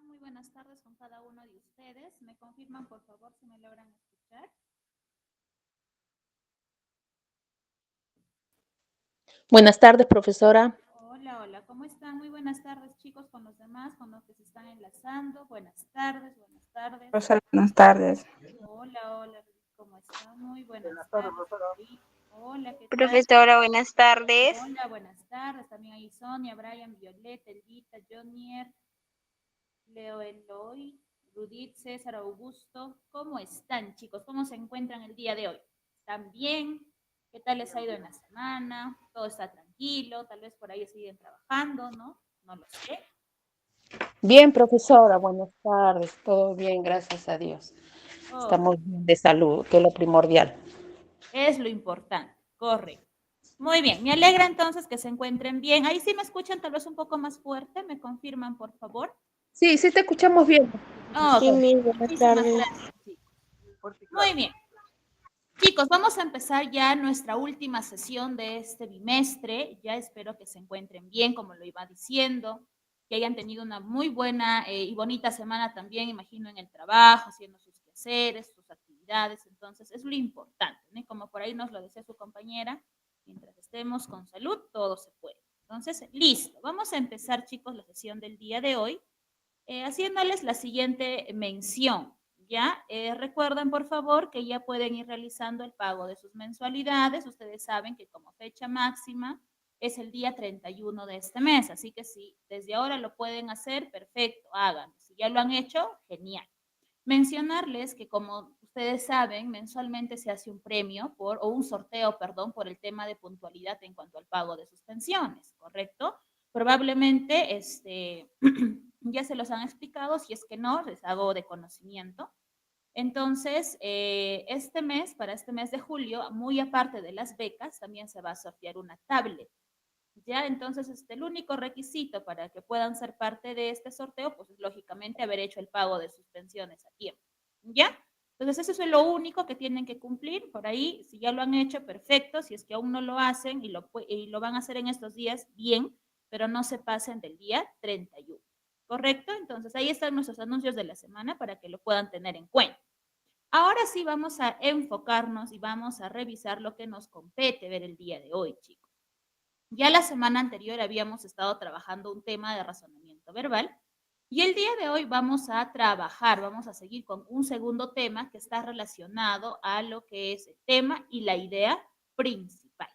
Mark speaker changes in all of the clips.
Speaker 1: están? Muy buenas tardes con cada uno de ustedes. ¿Me confirman, por favor, si me logran escuchar?
Speaker 2: Buenas tardes, profesora.
Speaker 1: Hola, hola. ¿Cómo están? Muy buenas tardes, chicos, con los demás, con los que se están enlazando. Buenas tardes, buenas tardes.
Speaker 3: Profesora, buenas tardes.
Speaker 1: Hola, hola. ¿Cómo están? Muy buenas tardes. Hola, ¿qué tal?
Speaker 4: Profesora, buenas tardes.
Speaker 1: Hola, buenas tardes. También ahí Sonia, Brian, Violeta, Elvita, Jonier, Leo Eloy, Judith, César, Augusto. ¿Cómo están, chicos? ¿Cómo se encuentran el día de hoy? ¿Están bien? ¿Qué tal les ha ido en la semana? ¿Todo está tranquilo? Tal vez por ahí siguen trabajando, ¿no? No lo sé.
Speaker 2: Bien, profesora, buenas tardes. Todo bien, gracias a Dios.
Speaker 1: Oh,
Speaker 2: Estamos bien de salud, que es lo primordial.
Speaker 1: es lo importante, correcto. Muy bien, me alegra entonces que se encuentren bien. Ahí sí me escuchan tal vez un poco más fuerte, ¿me confirman, por favor?
Speaker 2: Sí, sí te escuchamos bien.
Speaker 1: Oh,
Speaker 4: Sí, buenas
Speaker 1: muchísimas
Speaker 4: tardes.
Speaker 1: gracias, chicos. Muy bien. Chicos, vamos a empezar ya nuestra última sesión de este bimestre. Ya espero que se encuentren bien, como lo iba diciendo, que hayan tenido una muy buena y bonita semana también, imagino, en el trabajo, haciendo sus quehaceres, sus actividades. Entonces, es lo importante, ¿no? Como por ahí nos lo decía su compañera, mientras estemos con salud, todo se puede. Entonces, listo. Vamos a empezar, chicos, la sesión del día de hoy, haciéndoles la siguiente mención. ¿Ya? Recuerden, por favor, que ya pueden ir realizando el pago de sus mensualidades. Ustedes saben que como fecha máxima es el día 31 de este mes, así que si desde ahora lo pueden hacer, perfecto, háganlo. Si ya lo han hecho, genial. Mencionarles que como ustedes saben, mensualmente se hace un premio o un sorteo, perdón, por el tema de puntualidad en cuanto al pago de sus pensiones, ¿correcto? Probablemente ya se los han explicado, si es que no, les hago de conocimiento. Entonces, este mes, para este mes de julio, muy aparte de las becas, también se va a sortear una tablet. ¿Ya? Entonces, el único requisito para que puedan ser parte de este sorteo, pues es lógicamente haber hecho el pago de sus pensiones a tiempo. ¿Ya? Entonces, eso es lo único que tienen que cumplir. Por ahí, si ya lo han hecho, perfecto. Si es que aún no lo hacen y lo van a hacer en estos días, bien, pero no se pasen del día 31. ¿Correcto? Entonces, ahí están nuestros anuncios de la semana para que lo puedan tener en cuenta. Ahora sí vamos a enfocarnos y vamos a revisar lo que nos compete ver el día de hoy, chicos. Ya la semana anterior habíamos estado trabajando un tema de razonamiento verbal y el día de hoy vamos a trabajar, vamos a seguir con un segundo tema que está relacionado a lo que es el tema y la idea principal.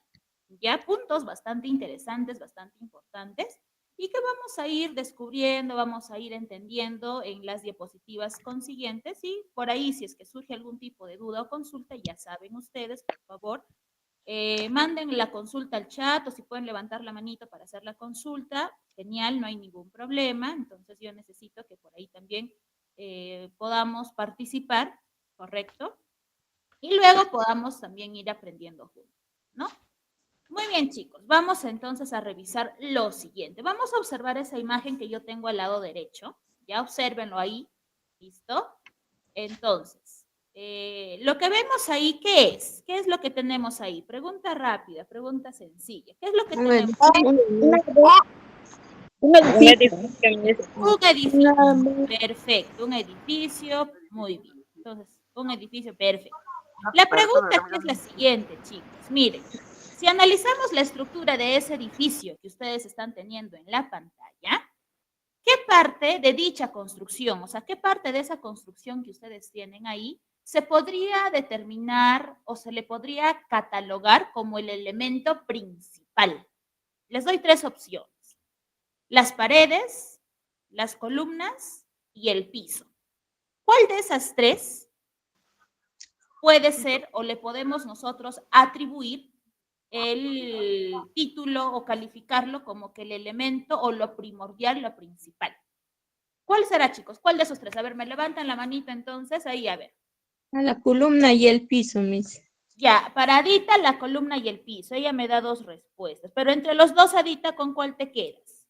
Speaker 1: Ya puntos bastante interesantes, bastante importantes y que vamos a ir descubriendo, vamos a ir entendiendo en las diapositivas consiguientes y por ahí si es que surge algún tipo de duda o consulta, ya saben ustedes, por favor, manden la consulta al chat o si pueden levantar la manito para hacer la consulta, genial, no hay ningún problema. Entonces yo necesito que por ahí también podamos participar, ¿correcto? Y luego podamos también ir aprendiendo juntos, ¿no? Muy bien, chicos, vamos entonces a revisar lo siguiente. Vamos a observar esa imagen que yo tengo al lado derecho. Ya obsérvenlo ahí, ¿listo? Entonces, lo que vemos ahí, ¿qué es? ¿Qué es lo que tenemos ahí? Pregunta rápida, pregunta sencilla. ¿Qué es lo que tenemos?
Speaker 2: Un edificio.
Speaker 1: Un edificio. Perfecto, un edificio. Muy bien. Entonces, un edificio perfecto. La pregunta aquí es la siguiente, chicos. Miren, si analizamos la estructura de ese edificio que ustedes están teniendo en la pantalla, ¿qué parte de dicha construcción, o sea, qué parte de esa construcción que ustedes tienen ahí, se podría determinar o se le podría catalogar como el elemento principal? Les doy tres opciones. Las paredes, las columnas y el piso. ¿Cuál de esas tres puede ser o le podemos nosotros atribuir el título o calificarlo como que el elemento o lo primordial, lo principal? ¿Cuál será, chicos? ¿Cuál de esos tres? A ver, me levantan la manita entonces, ahí a ver.
Speaker 4: A la columna y el piso, mis.
Speaker 1: Ya, para Adita, la columna y el piso. Ella me da dos respuestas. Pero entre los dos, Adita, ¿con cuál te quedas?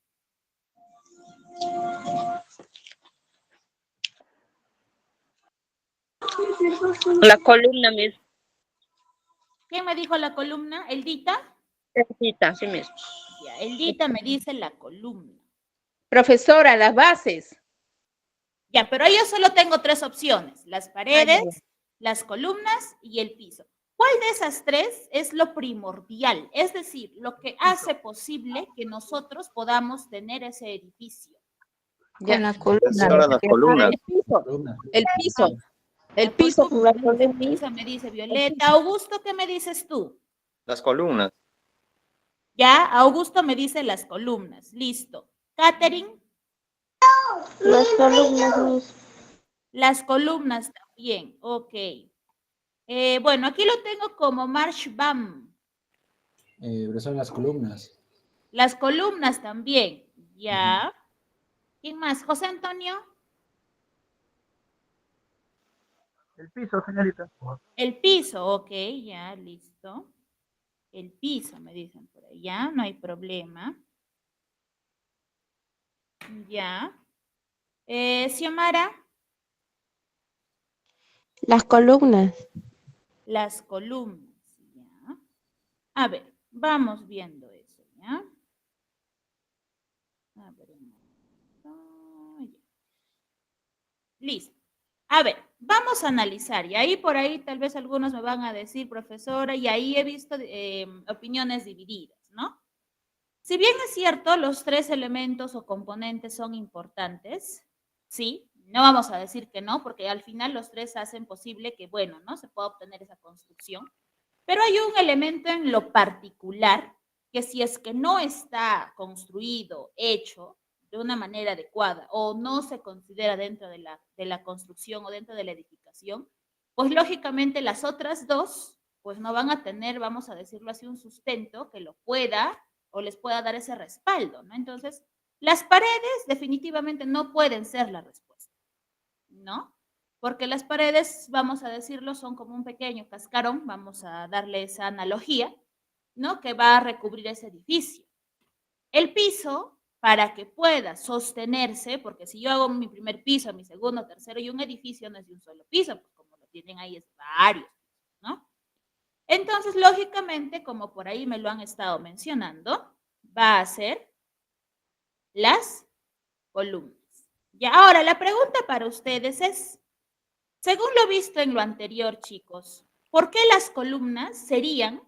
Speaker 5: La columna, mis.
Speaker 1: ¿Quién me dijo la columna? ¿Eldita?
Speaker 5: Sí mismo.
Speaker 1: Ya, Eldita me dice la columna.
Speaker 2: Profesora, las bases.
Speaker 1: Ya, pero yo solo tengo 3 opciones, las
Speaker 2: ya.
Speaker 1: paredes, las columnas y el piso. ¿Cuál de esas 3 es lo primordial? Es decir, lo que hace posible que nosotros podamos tener ese edificio.
Speaker 2: Ya.
Speaker 4: Con la columna.
Speaker 5: Profesora, las columnas.
Speaker 2: El piso,
Speaker 3: Columna.
Speaker 2: el piso, el
Speaker 1: La
Speaker 2: piso con la
Speaker 1: columna, el
Speaker 2: columna.
Speaker 1: piso, me dice Violeta. Augusto, ¿qué me dices tú?
Speaker 5: Las columnas.
Speaker 1: Ya, Augusto me dice las columnas. Listo. Catherine,
Speaker 6: Las columnas, Miss.
Speaker 1: las columnas también. Ok. Bueno, aquí lo tengo como Marshbam.
Speaker 3: Pero son las columnas.
Speaker 1: Las columnas también. Ya. ¿Quién más? José Antonio.
Speaker 7: El piso, señorita.
Speaker 1: El piso, ok, ya, listo. El piso, me dicen por ahí, ya, no hay problema. Ya. Xiomara,
Speaker 6: Las columnas.
Speaker 1: las columnas, ya. A ver, vamos viendo eso, ¿ya? A ver, un momento, ya. Listo. A ver, vamos a analizar, y ahí por ahí tal vez algunos me van a decir, profesora, y ahí he visto opiniones divididas, ¿no? Si bien es cierto, los 3 elementos o componentes son importantes, sí, no vamos a decir que no, porque al final los 3 hacen posible que, bueno, ¿no? Se pueda obtener esa construcción. Pero hay un elemento en lo particular que si es que no está construido, hecho de una manera adecuada o no se considera dentro de la construcción o dentro de la edificación, pues lógicamente las otras 2, pues no van a tener, vamos a decirlo así, un sustento que lo pueda o les pueda dar ese respaldo, ¿no? Entonces, las paredes definitivamente no pueden ser la respuesta, ¿no? Porque las paredes, vamos a decirlo, son como un pequeño cascarón, vamos a darle esa analogía, ¿no? Que va a recubrir ese edificio. El piso, para que pueda sostenerse, porque si yo hago mi primer piso, mi segundo, tercero y un edificio no es de un solo piso, pues como lo tienen ahí es varios, ¿no? Entonces, lógicamente, como por ahí me lo han estado mencionando, va a ser las columnas. Y ahora, la pregunta para ustedes es, según lo visto en lo anterior, chicos, ¿por qué las columnas serían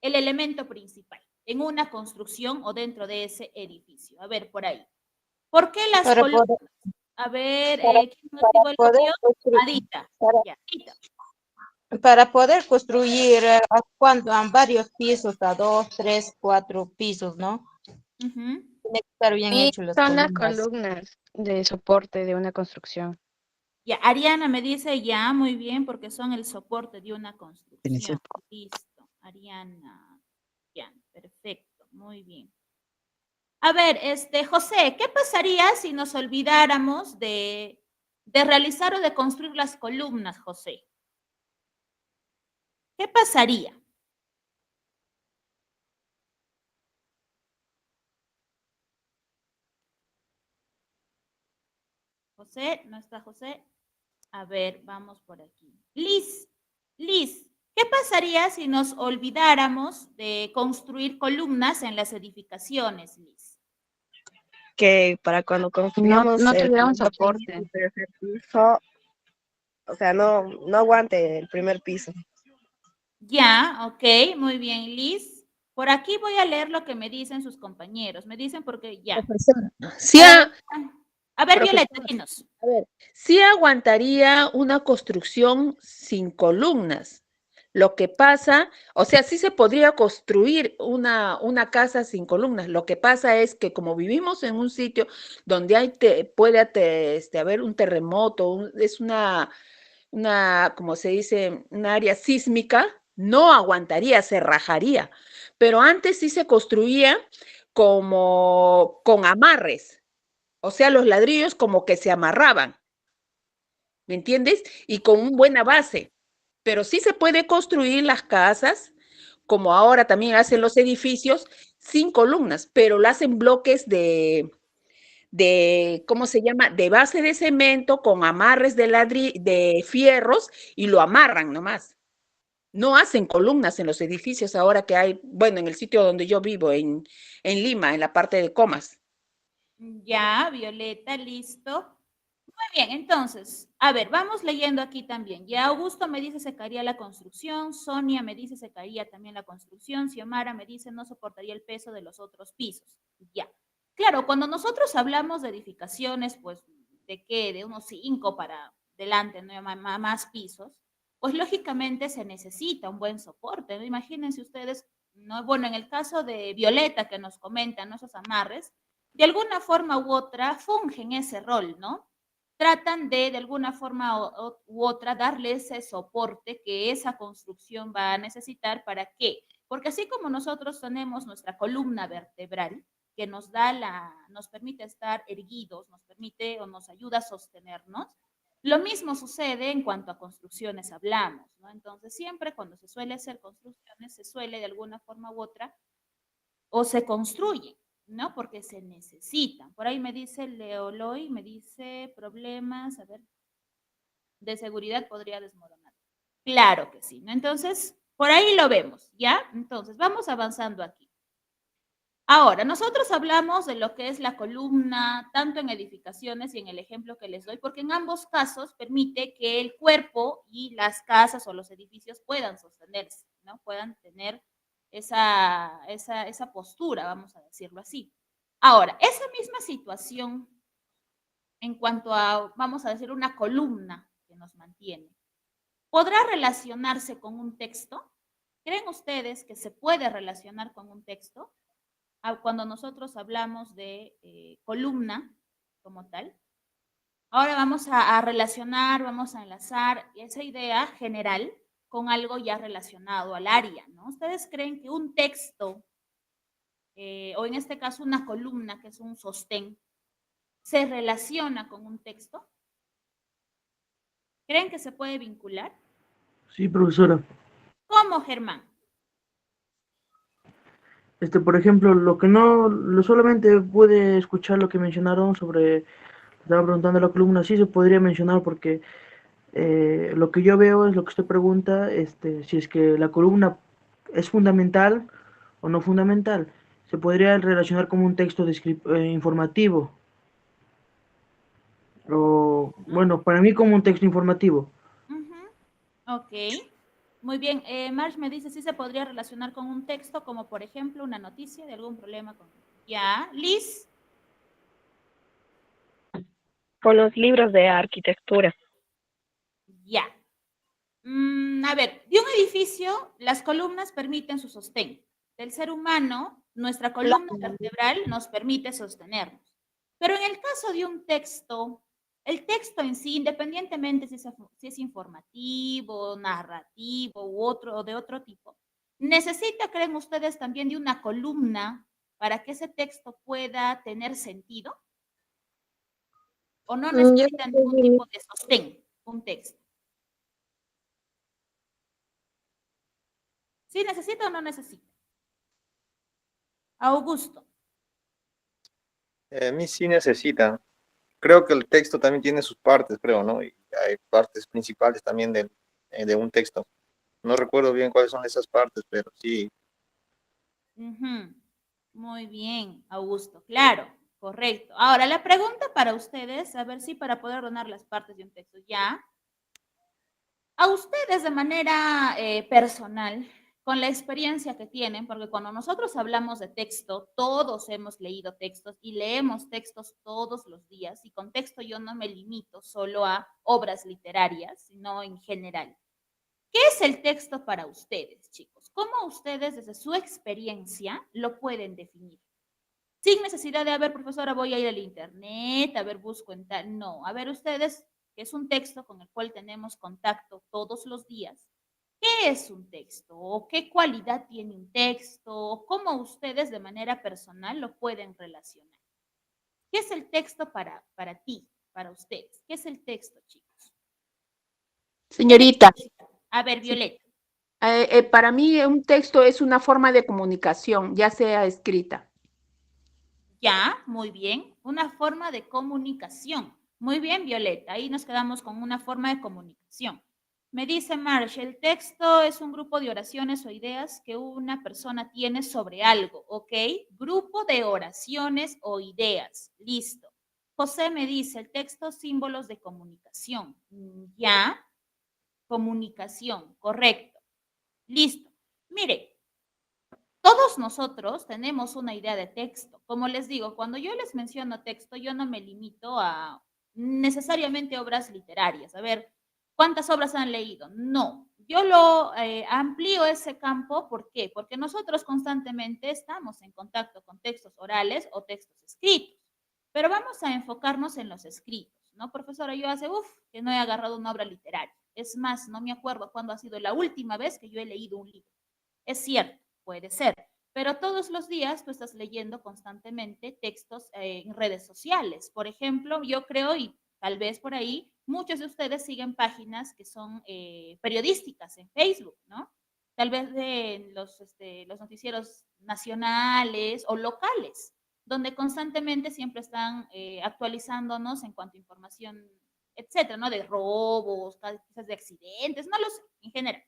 Speaker 1: el elemento principal en una construcción o dentro de ese edificio? A ver, por ahí. ¿Por qué las
Speaker 4: Para
Speaker 1: columnas?
Speaker 4: poder,
Speaker 1: A ver,
Speaker 4: para,
Speaker 1: ¿quién
Speaker 4: para
Speaker 1: activó el
Speaker 4: poder
Speaker 1: audio?
Speaker 4: construir,
Speaker 1: Adita.
Speaker 4: para,
Speaker 1: Ya, Adita.
Speaker 4: para poder construir a varios pisos, a 2, 3, 4 pisos, ¿no?
Speaker 1: Ujú.
Speaker 4: Tiene que estar bien
Speaker 2: Y
Speaker 4: hecho las
Speaker 2: son las
Speaker 4: columnas.
Speaker 2: columnas de soporte de una construcción.
Speaker 1: Ya, Ariana me dice ya, muy bien, porque son el soporte de una construcción. Listo, Ariana. Ya, perfecto, muy bien. A ver, José, ¿qué pasaría si nos olvidáramos de realizar o de construir las columnas, José? ¿Qué pasaría? José, ¿no está José? A ver, vamos por aquí. Liz, ¿qué pasaría si nos olvidáramos de construir columnas en las edificaciones, Liz?
Speaker 8: Que para cuando construyamos
Speaker 2: No
Speaker 8: el
Speaker 2: tuviera un
Speaker 8: segundo piso,
Speaker 2: soporte.
Speaker 8: el tercer piso, o sea, no aguante el primer piso.
Speaker 1: Ya, ok, muy bien, Liz. Por aquí voy a leer lo que me dicen sus compañeros. Me dicen porque ya.
Speaker 9: Profesora, sí,
Speaker 1: A ver, Violeta,
Speaker 9: profesora,
Speaker 1: dinos.
Speaker 9: a ver, sí aguantaría una construcción sin columnas. Lo que pasa, o sea, sí se podría construir una casa sin columnas. Lo que pasa es que como vivimos en un sitio donde puede haber un terremoto, es como se dice, un área sísmica, no aguantaría, se rajaría. Pero antes sí se construía como con amarres. O sea, los ladrillos como que se amarraban, ¿me entiendes? Y con una buena base. Pero sí se puede construir las casas, como ahora también hacen los edificios, sin columnas, pero lo hacen bloques ¿cómo se llama? De base de cemento con amarres de fierros y lo amarran nomás. No hacen columnas en los edificios ahora que hay, bueno, en el sitio donde yo vivo, en Lima, en la parte de Comas.
Speaker 1: Ya, Violeta, listo. bien, entonces, a ver, vamos leyendo aquí también. Ya Augusto me dice se caería la construcción, Sonia me dice se caería también la construcción, Xiomara me dice no soportaría el peso de los otros pisos. Ya. Claro, cuando nosotros hablamos de edificaciones, pues, ¿de qué? De unos 5 para adelante, ¿no? Más pisos, pues lógicamente se necesita un buen soporte, ¿no? Imagínense ustedes, ¿no? Bueno, en el caso de Violeta que nos comentan, ¿no? Esos amarres, de alguna forma u otra fungen ese rol, ¿no? Tratan de alguna forma u otra darle ese soporte que esa construcción va a necesitar. ¿Para qué? Porque así como nosotros tenemos nuestra columna vertebral que nos permite estar erguidos, nos permite o nos ayuda a sostenernos, lo mismo sucede en cuanto a construcciones hablamos, ¿no? Entonces siempre cuando se suele hacer construcciones se suele de alguna forma u otra o se construye, ¿no? Porque se necesitan. Por ahí me dice Leoloy, me dice problemas, a ver, de seguridad podría desmoronar. Claro que sí, ¿no? Entonces, por ahí lo vemos, ¿ya? Entonces, vamos avanzando aquí. Ahora, nosotros hablamos de lo que es la columna, tanto en edificaciones y en el ejemplo que les doy, porque en ambos casos permite que el cuerpo y las casas o los edificios puedan sostenerse, ¿no? Puedan tener esa postura, vamos a decirlo así. Ahora, esa misma situación en cuanto a, vamos a decir, una columna que nos mantiene, ¿podrá relacionarse con un texto? ¿Creen ustedes que se puede relacionar con un texto? Cuando nosotros hablamos de columna como tal. Ahora vamos a relacionar, vamos a enlazar esa idea general con algo ya relacionado al área, ¿no? ¿Ustedes creen que un texto, o en este caso una columna, que es un sostén, se relaciona con un texto? ¿Creen que se puede vincular?
Speaker 7: Sí, profesora.
Speaker 1: ¿Cómo, Germán?
Speaker 7: Por ejemplo, solamente pude escuchar lo que mencionaron sobre, estaba preguntando la columna, sí se podría mencionar porque lo que yo veo es lo que usted pregunta, si es que la columna es fundamental o no fundamental. Se podría relacionar como un texto informativo, o bueno, para mí como un texto informativo.
Speaker 1: Ok, muy bien. Marge me dice si se podría relacionar con un texto, como por ejemplo una noticia de algún problema con... Ya, Liz.
Speaker 8: Con los libros de arquitectura.
Speaker 1: Ya. A ver, de un edificio, las columnas permiten su sostén. Del ser humano, nuestra columna vertebral nos permite sostenernos. Pero en el caso de un texto, el texto en sí, independientemente si es informativo, narrativo u otro, de otro tipo, necesita, creen ustedes, también de una columna para que ese texto pueda tener sentido, o no necesita ningún tipo de sostén, un texto. ¿Sí necesita o no necesita? Augusto.
Speaker 5: A mí sí necesita. Creo que el texto también tiene sus partes, creo, ¿no? Y hay partes principales también de un texto. No recuerdo bien cuáles son esas partes, pero sí.
Speaker 1: Muy bien, Augusto. Claro, correcto. Ahora, la pregunta para ustedes, a ver si para poder ordenar las partes de un texto, ya. A ustedes de manera personal, con la experiencia que tienen, porque cuando nosotros hablamos de texto, todos hemos leído textos y leemos textos todos los días, y con texto yo no me limito solo a obras literarias, sino en general. ¿Qué es el texto para ustedes, chicos? ¿Cómo ustedes desde su experiencia lo pueden definir? Sin necesidad de, a ver, profesora, voy a ir al internet, a ver, busco en tal. No, a ver, ustedes, que es un texto con el cual tenemos contacto todos los días. ¿Qué es un texto? ¿O qué cualidad tiene un texto? ¿Cómo ustedes de manera personal lo pueden relacionar? ¿Qué es el texto para ti, para ustedes? ¿Qué es el texto, chicos?
Speaker 9: Señorita,
Speaker 1: A ver, Violeta.
Speaker 9: para mí un texto es una forma de comunicación, ya sea escrita.
Speaker 1: Ya, muy bien. Una forma de comunicación. Muy bien, Violeta. Ahí nos quedamos con una forma de comunicación. Me dice Marsh, el texto es un grupo de oraciones o ideas que una persona tiene sobre algo, ¿ok? Grupo de oraciones o ideas. Listo. José me dice, el texto, símbolos de comunicación. Ya, comunicación, correcto. Listo. Mire, todos nosotros tenemos una idea de texto. Como les digo, cuando yo les menciono texto, yo no me limito a necesariamente obras literarias. A ver, ¿cuántas obras han leído? No. Yo lo amplío ese campo, ¿por qué? Porque nosotros constantemente estamos en contacto con textos orales o textos escritos. Pero vamos a enfocarnos en los escritos, ¿no? Profesora, yo hace, que no he agarrado una obra literaria. Es más, no me acuerdo cuándo ha sido la última vez que yo he leído un libro. Es cierto, puede ser, pero todos los días tú estás leyendo constantemente textos en redes sociales. Por ejemplo, yo creo, y tal vez por ahí, muchos de ustedes siguen páginas que son periodísticas en Facebook, ¿no? Tal vez de los noticieros nacionales o locales, donde constantemente siempre están actualizándonos en cuanto a información, etcétera, ¿no? De robos, quizás de accidentes, no lo sé, en general.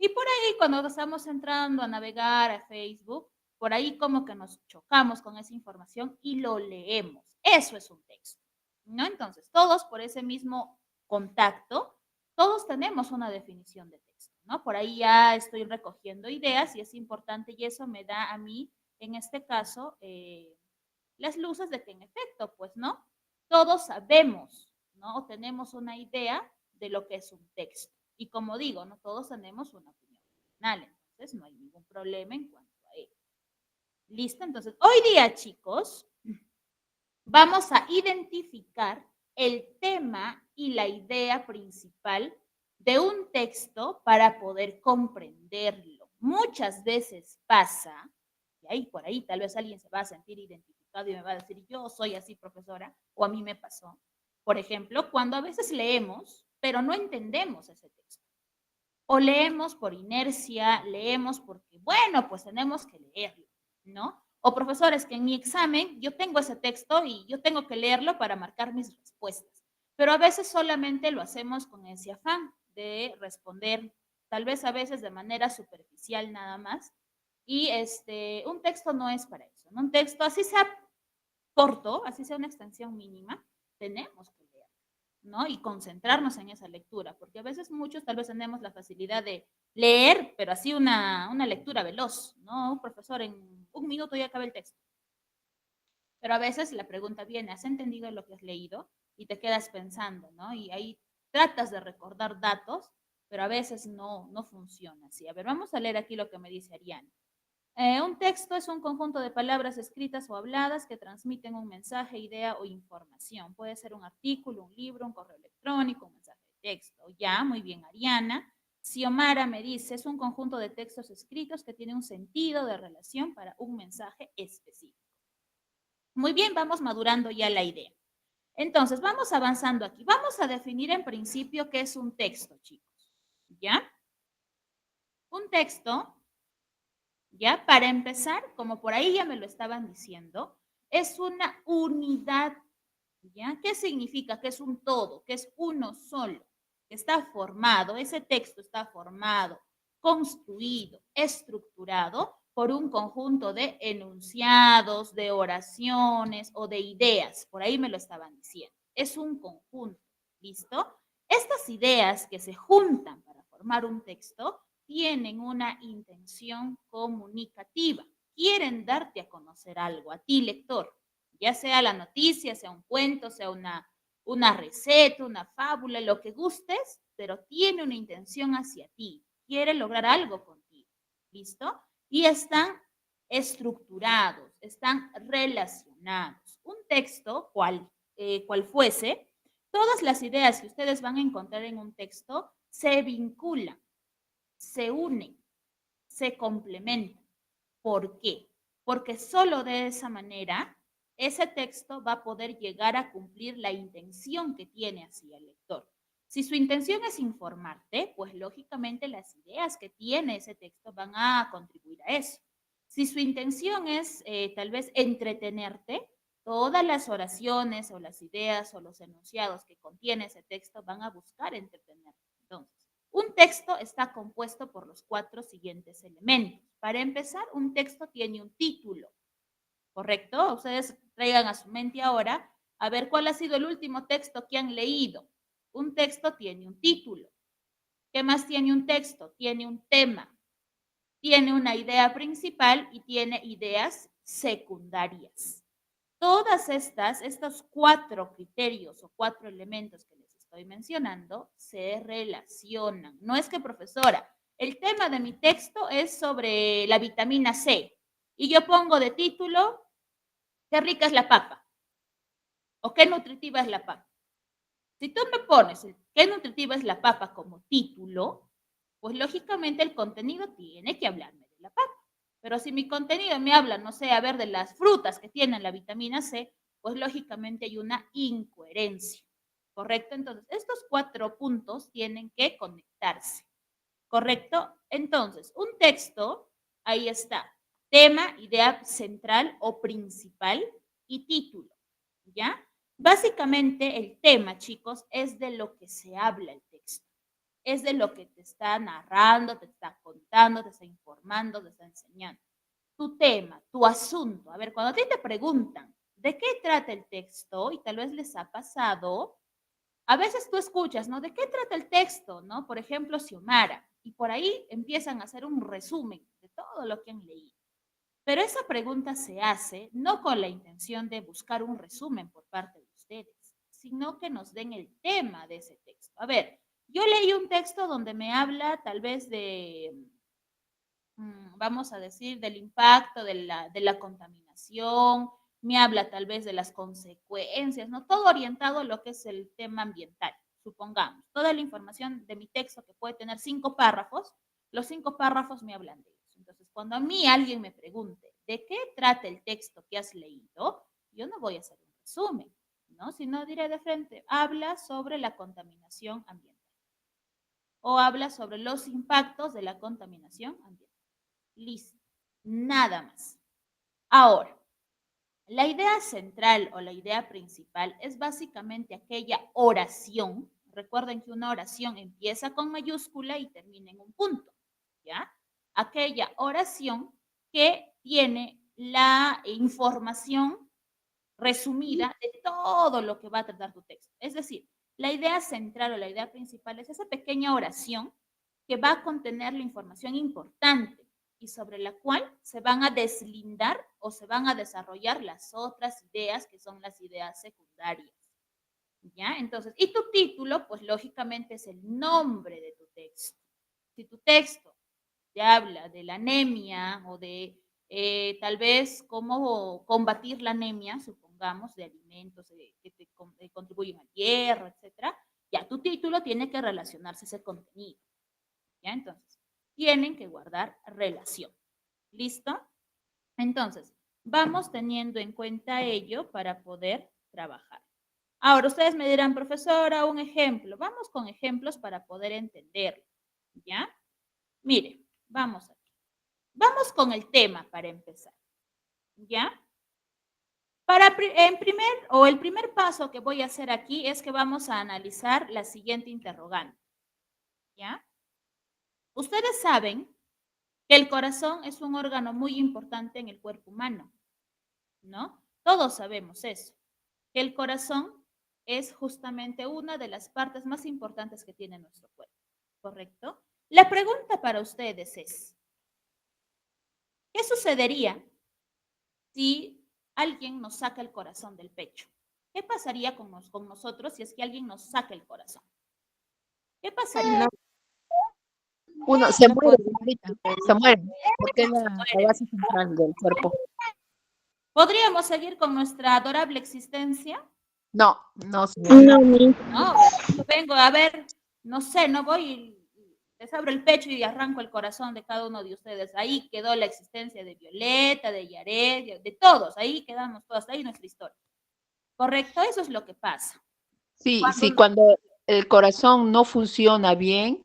Speaker 1: Y por ahí, cuando estamos entrando a navegar a Facebook, por ahí como que nos chocamos con esa información y lo leemos. Eso es un texto, ¿no? Entonces, todos por ese mismo contacto, todos tenemos una definición de texto, ¿no? Por ahí ya estoy recogiendo ideas y es importante y eso me da a mí, en este caso, las luces de que en efecto, pues, ¿no? Todos sabemos, ¿no? O tenemos una idea de lo que es un texto. Y como digo, no todos tenemos una opinión personal, entonces no hay ningún problema en cuanto a ello. ¿Listo? Entonces, hoy día, chicos, vamos a identificar el tema y la idea principal de un texto para poder comprenderlo. Muchas veces pasa, y ahí por ahí tal vez alguien se va a sentir identificado y me va a decir, yo soy así, profesora, o a mí me pasó. Por ejemplo, cuando a veces leemos, pero no entendemos ese texto. O leemos por inercia, leemos porque, bueno, pues tenemos que leerlo, ¿no? O profesores que en mi examen yo tengo ese texto y yo tengo que leerlo para marcar mis respuestas. Pero a veces solamente lo hacemos con ese afán de responder, tal vez a veces de manera superficial nada más. Y un texto no es para eso, ¿no? Un texto, así sea corto, así sea una extensión mínima, tenemos que leer, ¿no? Y concentrarnos en esa lectura, porque a veces muchos tal vez tenemos la facilidad de leer, pero así una lectura veloz, ¿no? Un profesor en 1 minuto ya acaba el texto. Pero a veces la pregunta viene, ¿has entendido lo que has leído? Y te quedas pensando, ¿no? Y ahí tratas de recordar datos, pero a veces no funciona así. A ver, vamos a leer aquí lo que me dice Ariana. Un texto es un conjunto de palabras escritas o habladas que transmiten un mensaje, idea o información. Puede ser un artículo, un libro, un correo electrónico, un mensaje de texto. Ya, muy bien, Ariana. Xiomara me dice, es un conjunto de textos escritos que tiene un sentido de relación para un mensaje específico. Muy bien, vamos madurando ya la idea. Entonces, vamos avanzando aquí. Vamos a definir en principio qué es un texto, chicos. ¿Ya? Un texto, ¿ya? Para empezar, como por ahí ya me lo estaban diciendo, es una unidad, ¿ya? ¿Qué significa? Que es un todo, que es uno solo, que está formado, ese texto está formado, construido, estructurado por un conjunto de enunciados, de oraciones o de ideas. Por ahí me lo estaban diciendo. Es un conjunto, ¿listo? Estas ideas que se juntan para formar un texto tienen una intención comunicativa. Quieren darte a conocer algo, a ti, lector, ya sea la noticia, sea un cuento, sea una receta, una fábula, lo que gustes, pero tiene una intención hacia ti. Quiere lograr algo contigo. ¿Listo? Y están estructurados, están relacionados. Un texto, cual fuese, todas las ideas que ustedes van a encontrar en un texto se vinculan, se unen, se complementan. ¿Por qué? Porque solo de esa manera ese texto va a poder llegar a cumplir la intención que tiene hacia el lector. Si su intención es informarte, pues lógicamente las ideas que tiene ese texto van a contribuir a eso. Si su intención es tal vez entretenerte, todas las oraciones o las ideas o los enunciados que contiene ese texto van a buscar entretenerte. Entonces, un texto está compuesto por los 4 siguientes elementos. Para empezar, un texto tiene un título, ¿correcto? Ustedes traigan a su mente ahora A ver, ¿cuál ha sido el último texto que han leído? Un texto tiene un título. ¿Qué más tiene un texto? Tiene un tema, tiene una idea principal y tiene ideas secundarias. Todas estos 4 criterios o 4 elementos que les estoy mencionando se relacionan. No es que, profesora, el tema de mi texto es sobre la vitamina C y yo pongo de título, qué rica es la papa o qué nutritiva es la papa. Si tú me pones qué nutritiva es la papa como título, pues lógicamente el contenido tiene que hablarme de la papa. Pero si mi contenido me habla, no sé, a ver, de las frutas que tienen la vitamina C, pues lógicamente hay una incoherencia, ¿correcto? Entonces, estos 4 puntos tienen que conectarse, ¿correcto? Entonces, un texto, ahí está, tema, idea central o principal y título, ¿ya? Básicamente el tema, chicos, es de lo que se habla el texto. Es de lo que te está narrando, te está contando, te está informando, te está enseñando. Tu tema, tu asunto. A ver, cuando a ti te preguntan de qué trata el texto, y tal vez les ha pasado, a veces tú escuchas, ¿no? ¿De qué trata el texto? ¿No? Por ejemplo, Xiomara. Y por ahí empiezan a hacer un resumen de todo lo que han leído. Pero esa pregunta se hace no con la intención de buscar un resumen por parte de ustedes, sino que nos den el tema de ese texto. A ver, yo leí un texto donde me habla tal vez de, vamos a decir, del impacto de la contaminación, me habla tal vez de las consecuencias, ¿no? Todo orientado a lo que es el tema ambiental, supongamos. Toda la información de mi texto, que puede tener 5 párrafos, los 5 párrafos me hablan de eso. Entonces, cuando a mí alguien me pregunte, ¿de qué trata el texto que has leído? Yo no voy a hacer un resumen, ¿no? Sino diré de frente, habla sobre la contaminación ambiental. O habla sobre los impactos de la contaminación ambiental. Listo. Nada más. Ahora, la idea central o la idea principal es básicamente aquella oración. Recuerden que una oración empieza con mayúscula y termina en un punto, ¿ya? Aquella oración que tiene la información resumida de todo lo que va a tratar tu texto. Es decir, la idea central o la idea principal es esa pequeña oración que va a contener la información importante y sobre la cual se van a deslindar o se van a desarrollar las otras ideas que son las ideas secundarias. ¿Ya? Entonces, y tu título, pues lógicamente es el nombre de tu texto. Si tu texto te habla de la anemia o de tal vez cómo combatir la anemia, supongamos, de alimentos que te contribuyen al hierro, etcétera, ya tu título tiene que relacionarse a ese contenido. ¿Ya? Entonces, tienen que guardar relación. ¿Listo? Entonces, vamos teniendo en cuenta ello para poder trabajar. Ahora, ustedes me dirán, profesora, un ejemplo. Vamos con ejemplos para poder entenderlo. ¿Ya? Mire, vamos aquí. Vamos con el tema para empezar. ¿Ya? El primer paso que voy a hacer aquí es que vamos a analizar la siguiente interrogante. ¿Ya? Ustedes saben que el corazón es un órgano muy importante en el cuerpo humano, ¿no? Todos sabemos eso, que el corazón es justamente una de las partes más importantes que tiene nuestro cuerpo, ¿correcto? La pregunta para ustedes es, ¿qué sucedería si alguien nos saca el corazón del pecho? ¿Qué pasaría con nosotros si es que alguien nos saca el corazón? ¿Qué pasaría?
Speaker 2: Uno se muere, se muere, porque es la base central del cuerpo.
Speaker 1: ¿Podríamos seguir con nuestra adorable existencia?
Speaker 2: No, no, señora.
Speaker 1: No, vengo a ver, no sé, no voy, les abro el pecho y arranco el corazón de cada uno de ustedes. Ahí quedó la existencia de Violeta, de Yaret, de todos, ahí quedamos todos, ahí nuestra historia. ¿Correcto? Eso es lo que pasa.
Speaker 9: Sí, sí, cuando el corazón no funciona bien,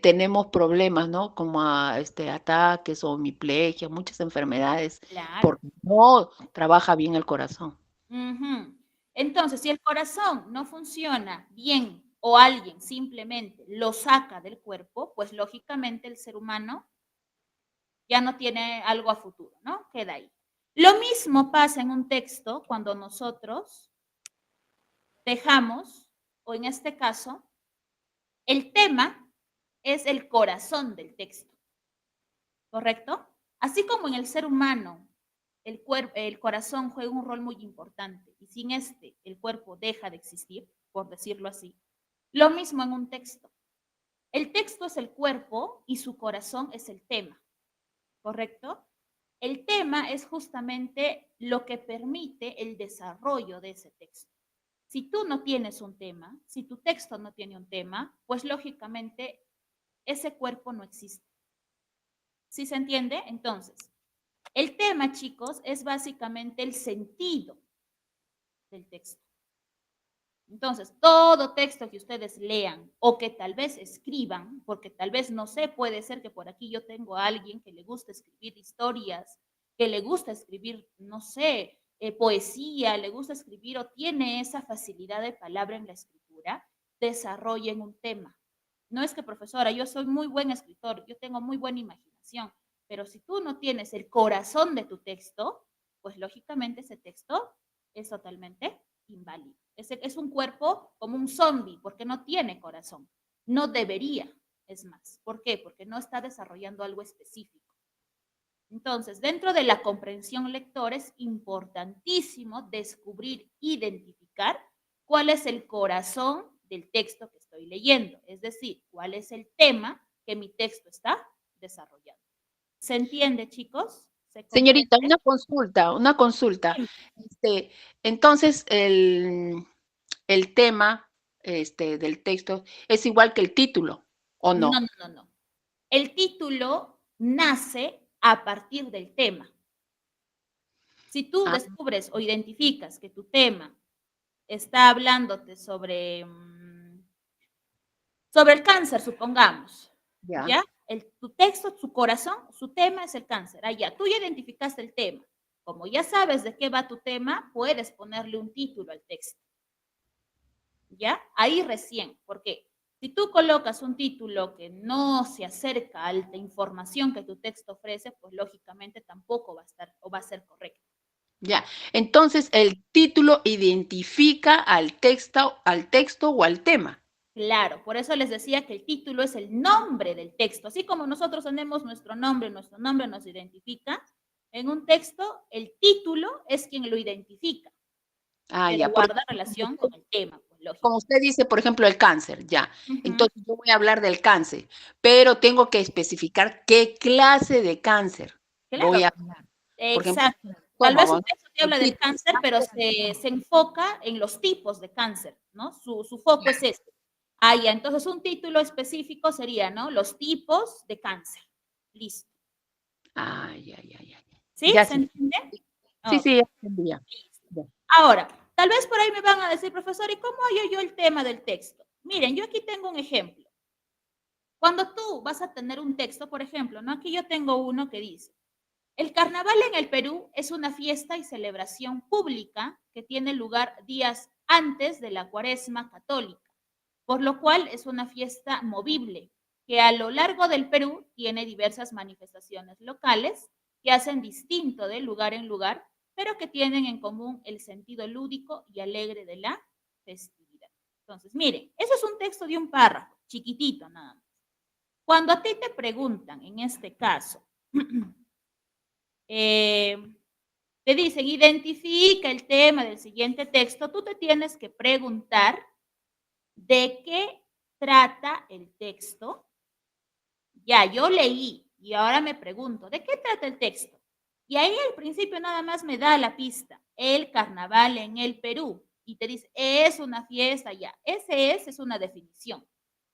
Speaker 9: tenemos problemas, ¿no? Como ataques o hemiplegia, muchas enfermedades,
Speaker 1: Claro.
Speaker 9: porque no trabaja bien el corazón.
Speaker 1: Ujú. Entonces, si el corazón no funciona bien o alguien simplemente lo saca del cuerpo, pues lógicamente el ser humano ya no tiene algo a futuro, ¿no? Queda ahí. Lo mismo pasa en un texto cuando nosotros dejamos, o en este caso, el tema es el corazón del texto, ¿correcto? Así como en el ser humano el corazón juega un rol muy importante y sin el cuerpo deja de existir, por decirlo así. Lo mismo en un texto. El texto es el cuerpo y su corazón es el tema, ¿correcto? El tema es justamente lo que permite el desarrollo de ese texto. Si tú no tienes un tema, si tu texto no tiene un tema, pues lógicamente ese cuerpo no existe. ¿Sí se entiende? Entonces, el tema, chicos, es básicamente el sentido del texto. Entonces, todo texto que ustedes lean o que tal vez escriban, porque tal vez, no sé, puede ser que por aquí yo tengo a alguien que le gusta escribir historias, que le gusta escribir, no sé, poesía, le gusta escribir o tiene esa facilidad de palabra en la escritura, desarrollen un tema. No es que, profesora, yo soy muy buen escritor, yo tengo muy buena imaginación, pero si tú no tienes el corazón de tu texto, pues lógicamente ese texto es totalmente inválido. Es un cuerpo como un zombie porque no tiene corazón. No debería, es más. ¿Por qué? Porque no está desarrollando algo específico. Entonces, dentro de la comprensión lectora es importantísimo descubrir, identificar cuál es el corazón del texto que estoy leyendo. Es decir, cuál es el tema que mi texto está desarrollando. ¿Se entiende, chicos? ¿Se comprende?
Speaker 9: Señorita, una consulta. Entonces, el tema del texto es igual que el título, ¿o
Speaker 1: No,
Speaker 9: no?
Speaker 1: no, no, no. El título nace a partir del tema. Si tú
Speaker 9: Ah,
Speaker 1: descubres o identificas que tu tema está hablándote sobre el cáncer, supongamos,
Speaker 9: ya.
Speaker 1: ¿ya? Tu texto, su corazón, su tema es el cáncer. Ah, ya, tú ya identificaste el tema. Como ya sabes de qué va tu tema, puedes ponerle un título al texto. ¿Ya? Ahí recién, porque si tú colocas un título que no se acerca a la información que tu texto ofrece, pues lógicamente tampoco va a estar o va a ser correcto.
Speaker 9: Ya, entonces el título identifica al texto o al tema.
Speaker 1: Claro, por eso les decía que el título es el nombre del texto. Así como nosotros tenemos nuestro nombre nos identifica, en un texto el título es quien lo identifica,
Speaker 9: Ah,
Speaker 1: pero
Speaker 9: ya,
Speaker 1: guarda relación con el tema, pues lógico.
Speaker 9: como usted dice, por ejemplo, el cáncer, ya.
Speaker 1: Ujú.
Speaker 9: Entonces yo voy a hablar del cáncer, pero tengo que especificar qué clase de cáncer voy a
Speaker 1: Claro,
Speaker 9: hablar. Por ejemplo,
Speaker 1: exacto. Tal vez un
Speaker 9: estómago,
Speaker 1: texto te
Speaker 9: el
Speaker 1: habla del
Speaker 9: título,
Speaker 1: cáncer, pero se enfoca en los tipos de cáncer, ¿no? Su foco es este. Ah, ya, entonces un título específico sería, ¿no? Los tipos de cáncer. Listo.
Speaker 9: Ah, ya.
Speaker 1: ¿Sí?
Speaker 9: Ya
Speaker 1: ¿Se
Speaker 9: sí.
Speaker 1: entiende?
Speaker 9: Sí,
Speaker 1: Ok,
Speaker 9: sí, ya entendí ya.
Speaker 1: listo.
Speaker 9: Ya.
Speaker 1: Ahora, tal vez por ahí me van a decir, profesor, ¿y cómo hallo yo el tema del texto? Miren, yo aquí tengo un ejemplo. Cuando tú vas a tener un texto, por ejemplo, ¿no? Aquí yo tengo uno que dice, el carnaval en el Perú es una fiesta y celebración pública que tiene lugar días antes de la Cuaresma católica, por lo cual es una fiesta movible que a lo largo del Perú tiene diversas manifestaciones locales que hacen distinto de lugar en lugar, pero que tienen en común el sentido lúdico y alegre de la festividad. Entonces, miren, eso es un texto de un párrafo, chiquitito nada más. Cuando a ti te preguntan, en este caso, te dicen, identifica el tema del siguiente texto, tú te tienes que preguntar de qué trata el texto. Ya, yo leí y ahora me pregunto, ¿de qué trata el texto? Y ahí al principio nada más me da la pista, el carnaval en el Perú. Y te dice, es una fiesta, ya. Es una definición.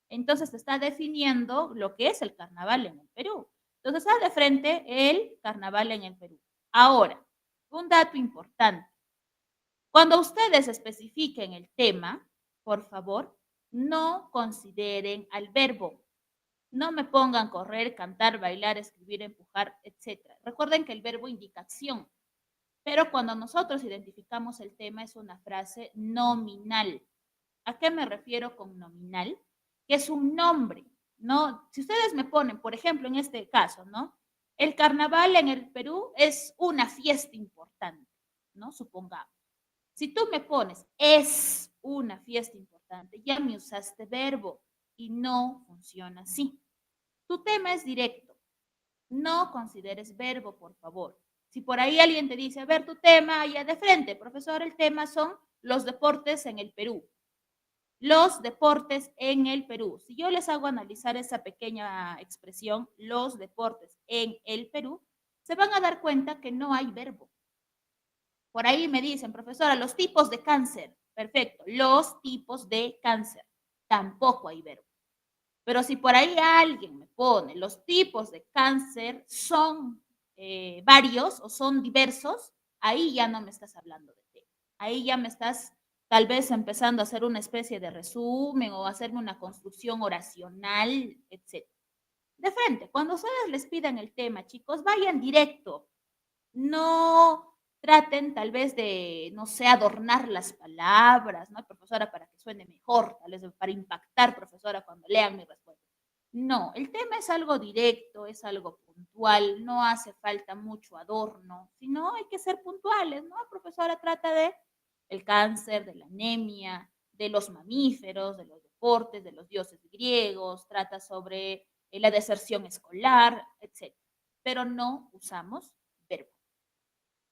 Speaker 1: Entonces te está definiendo lo que es el carnaval en el Perú. Entonces, de frente el carnaval en el Perú. Ahora, un dato importante. Cuando ustedes especifiquen el tema, por favor, no consideren al verbo. No me pongan correr, cantar, bailar, escribir, empujar, etc. Recuerden que el verbo indica acción. Pero cuando nosotros identificamos el tema es una frase nominal. ¿A qué me refiero con nominal? Que es un nombre, ¿no? Si ustedes me ponen, por ejemplo, en este caso, ¿no? El carnaval en el Perú es una fiesta importante, ¿no? Supongamos. Si tú me pones, es una fiesta importante, ya me usaste verbo y no funciona así. Tu tema es directo. No consideres verbo, por favor. Si por ahí alguien te dice, a ver, tu tema allá de frente, profesor, el tema son los deportes en el Perú. Los deportes en el Perú. Si yo les hago analizar esa pequeña expresión, los deportes en el Perú, se van a dar cuenta que no hay verbo. Por ahí me dicen, profesora, los tipos de cáncer. Perfecto, los tipos de cáncer. Tampoco hay verbo. Pero si por ahí alguien me pone, los tipos de cáncer son varios o son diversos, ahí ya no me estás hablando de tema. Ahí ya me estás tal vez empezando a hacer una especie de resumen o hacerme una construcción oracional, etc. De frente, cuando ustedes les pidan el tema, chicos, vayan directo. No traten tal vez de, no sé, adornar las palabras, ¿no? Profesora, para que suene mejor, tal vez para impactar, profesora, cuando lean mi respuesta. No, el tema es algo directo, es algo puntual, no hace falta mucho adorno, sino hay que ser puntuales, ¿no? Profesora, trata de el cáncer, de la anemia, de los mamíferos, de los deportes, de los dioses griegos, trata sobre la deserción escolar, etc. Pero no usamos verbo.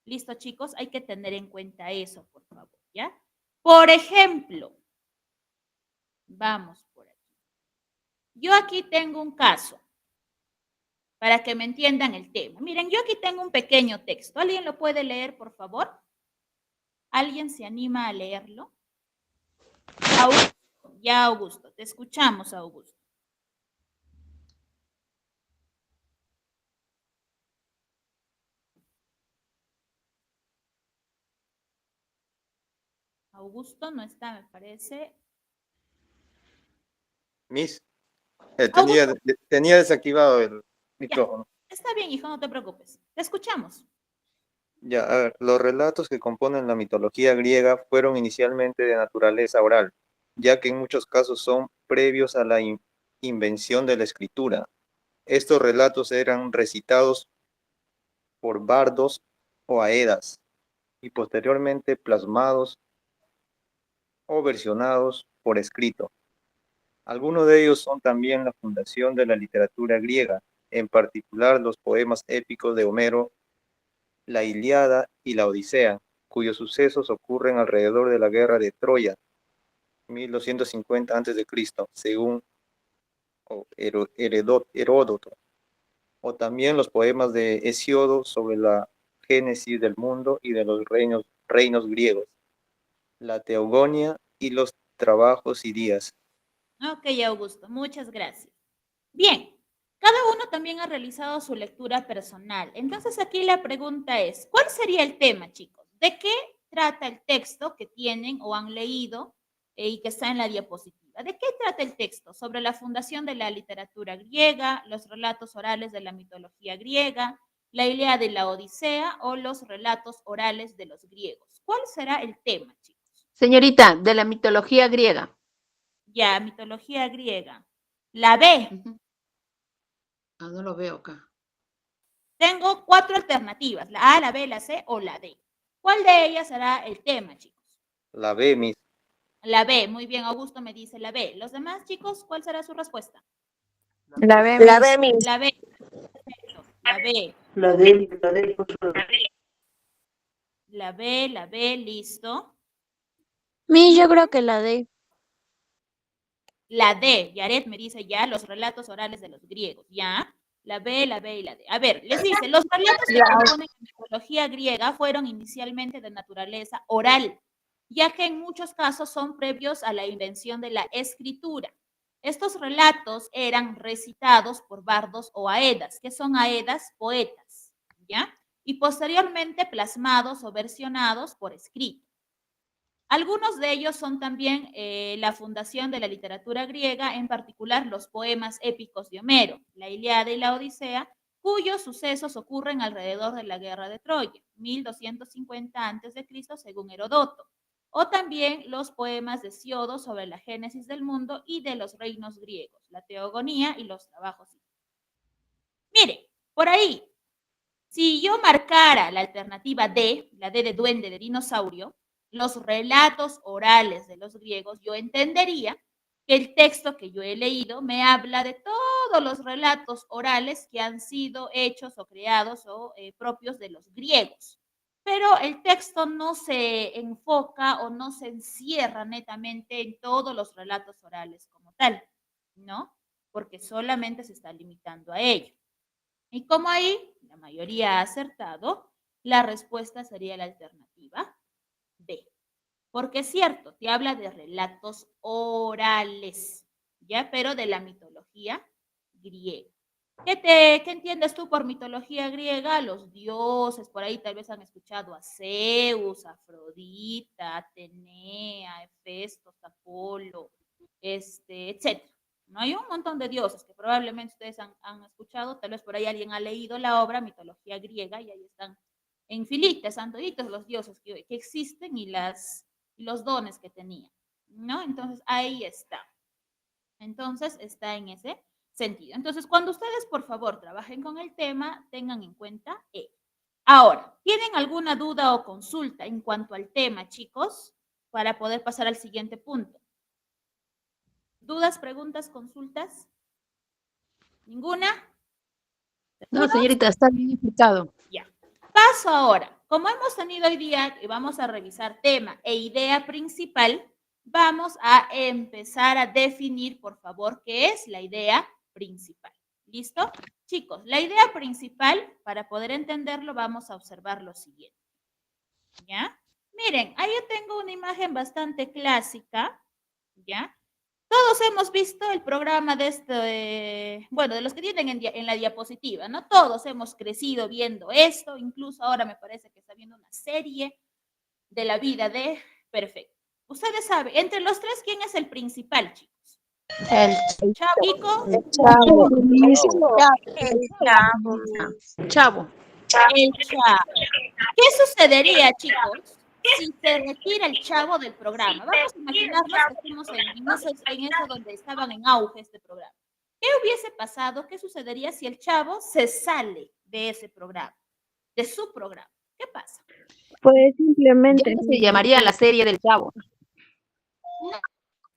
Speaker 1: Listo, chicos, hay que tener en cuenta eso, por favor, ¿ya? Por ejemplo, vamos por aquí. Yo aquí tengo un caso, para que me entiendan el tema. Miren, yo aquí tengo un pequeño texto. ¿Alguien lo puede leer, por favor? ¿Alguien se anima a leerlo? Augusto, ya, Augusto, te escuchamos, Augusto. Augusto no está, me parece.
Speaker 5: Miss, tenía desactivado el micrófono.
Speaker 1: Está bien, hijo, no te preocupes. Te escuchamos.
Speaker 5: Ya, a ver, los relatos que componen la mitología griega fueron inicialmente de naturaleza oral, ya que en muchos casos son previos a la invención de la escritura. Estos relatos eran recitados por bardos o aedas y posteriormente plasmados o versionados por escrito. Algunos de ellos son también la fundación de la literatura griega, en particular los poemas épicos de Homero, la Ilíada y la Odisea, cuyos sucesos ocurren alrededor de la guerra de Troya, 1250 a.C., según Heródoto, o también los poemas de Hesíodo sobre la génesis del mundo y de los reinos griegos, la Teogonía y los trabajos y días.
Speaker 1: Ok, Augusto, muchas gracias. Bien, cada uno también ha realizado su lectura personal. Entonces aquí la pregunta es, ¿cuál sería el tema, chicos? ¿De qué trata el texto que tienen o han leído y que está en la diapositiva? ¿De qué trata el texto? ¿Sobre la fundación de la literatura griega, los relatos orales de la mitología griega, la Ilíada y la Odisea o los relatos orales de los griegos? ¿Cuál será el tema, chicos?
Speaker 9: Señorita, de la mitología griega.
Speaker 1: Ya, mitología griega. La B.
Speaker 9: Ah, no lo veo acá.
Speaker 1: Tengo 4 alternativas, la A, la B, la C o la D. ¿Cuál de ellas será el tema, chicos?
Speaker 5: La B, Miss.
Speaker 1: La B, muy bien, Augusto me dice la B. ¿Los demás, chicos, cuál será su respuesta?
Speaker 8: La B, Miss.
Speaker 1: La B, perfecto, la B.
Speaker 7: La D, profesora.
Speaker 1: La B, listo.
Speaker 6: Yo creo que la D.
Speaker 1: La D, Yaret me dice ya, los relatos orales de los griegos, ¿ya? La B y la D. A ver, les dice, los relatos que componen la mitología griega fueron inicialmente de naturaleza oral, ya que en muchos casos son previos a la invención de la escritura. Estos relatos eran recitados por bardos o aedas. ¿Qué son aedas? Poetas, ¿ya? Y posteriormente plasmados o versionados por escrito. Algunos de ellos son también la fundación de la literatura griega, en particular los poemas épicos de Homero, la Ilíada y la Odisea, cuyos sucesos ocurren alrededor de la guerra de Troya, 1250 a.C., según Heródoto, o también los poemas de Hesíodo sobre la génesis del mundo y de los reinos griegos, la Teogonía y los trabajos. Mire, por ahí, si yo marcara la alternativa D, la D de duende, de dinosaurio, los relatos orales de los griegos, yo entendería que el texto que yo he leído me habla de todos los relatos orales que han sido hechos o creados o propios de los griegos. Pero el texto no se enfoca o no se encierra netamente en todos los relatos orales como tal, ¿no? Porque solamente se está limitando a ello. Y como ahí la mayoría ha acertado, la respuesta sería la alternativa B. Porque es cierto, te habla de relatos orales, ¿ya? Pero de la mitología griega. ¿Qué entiendes tú por mitología griega? Los dioses, por ahí tal vez han escuchado a Zeus, Afrodita, Atenea, Hefesto, Apolo, etc. No hay un montón de dioses que probablemente ustedes han escuchado, tal vez por ahí alguien ha leído la obra Mitología griega y ahí están en filitas, toditos los dioses que existen y los dones que tenían, ¿no? Entonces ahí está. Entonces está en ese sentido. Entonces, cuando ustedes, por favor, trabajen con el tema, tengan en cuenta ello. Ahora, ¿tienen alguna duda o consulta en cuanto al tema, chicos? Para poder pasar al siguiente punto. ¿Dudas, preguntas, consultas? ¿Ninguna?
Speaker 2: No, señorita, está bien explicado.
Speaker 1: Ya. Paso ahora. Como hemos tenido hoy día y vamos a revisar tema e idea principal, vamos a empezar a definir, por favor, qué es la idea principal. ¿Listo? Chicos, la idea principal, para poder entenderlo, vamos a observar lo siguiente. ¿Ya? Miren, ahí yo tengo una imagen bastante clásica, ¿ya? Todos hemos visto el programa de bueno, de los que tienen en la diapositiva, ¿no? Todos hemos crecido viendo esto, incluso ahora me parece que está viendo una serie de la vida de Perfecto. Ustedes saben, entre los tres, ¿quién es el principal, chicos?
Speaker 4: El
Speaker 1: Chavo.
Speaker 4: chavo.
Speaker 9: Chavo.
Speaker 1: El chavo. ¿Qué sucedería, chicos, si se retira el chavo del programa? Vamos a imaginarnos que estamos en eso donde estaban en auge este programa. ¿Qué hubiese pasado? ¿Qué sucedería si el chavo se sale de ese programa, de su programa? ¿Qué pasa?
Speaker 6: Pues simplemente
Speaker 9: Ya no se llamaría la serie del Chavo.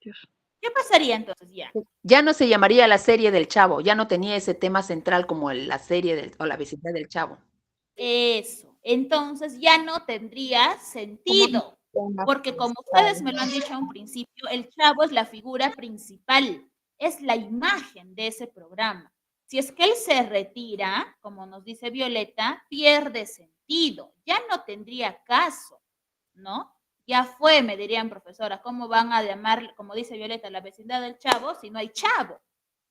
Speaker 1: ¿Qué pasaría entonces ya?
Speaker 9: Ya no se llamaría la serie del Chavo, ya no tenía ese tema central como la serie o la vecindad del Chavo.
Speaker 1: Eso. Entonces ya no tendría sentido. Porque como ustedes me lo han dicho a un principio, el chavo es la figura principal, es la imagen de ese programa. Si es que él se retira, como nos dice Violeta, pierde sentido, ya no tendría caso, ¿no? Ya fue, me dirían, profesora, ¿cómo van a llamar, como dice Violeta, la vecindad del chavo si no hay chavo?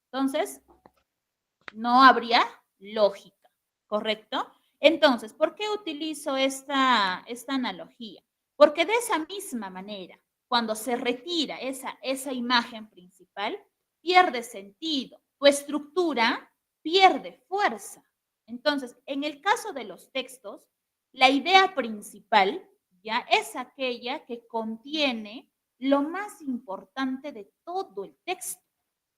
Speaker 1: Entonces, no habría lógica, ¿correcto? Entonces, ¿por qué utilizo esta analogía? Porque de esa misma manera, cuando se retira esa imagen principal, pierde sentido, tu estructura pierde fuerza. Entonces, en el caso de los textos, la idea principal ya es aquella que contiene lo más importante de todo el texto.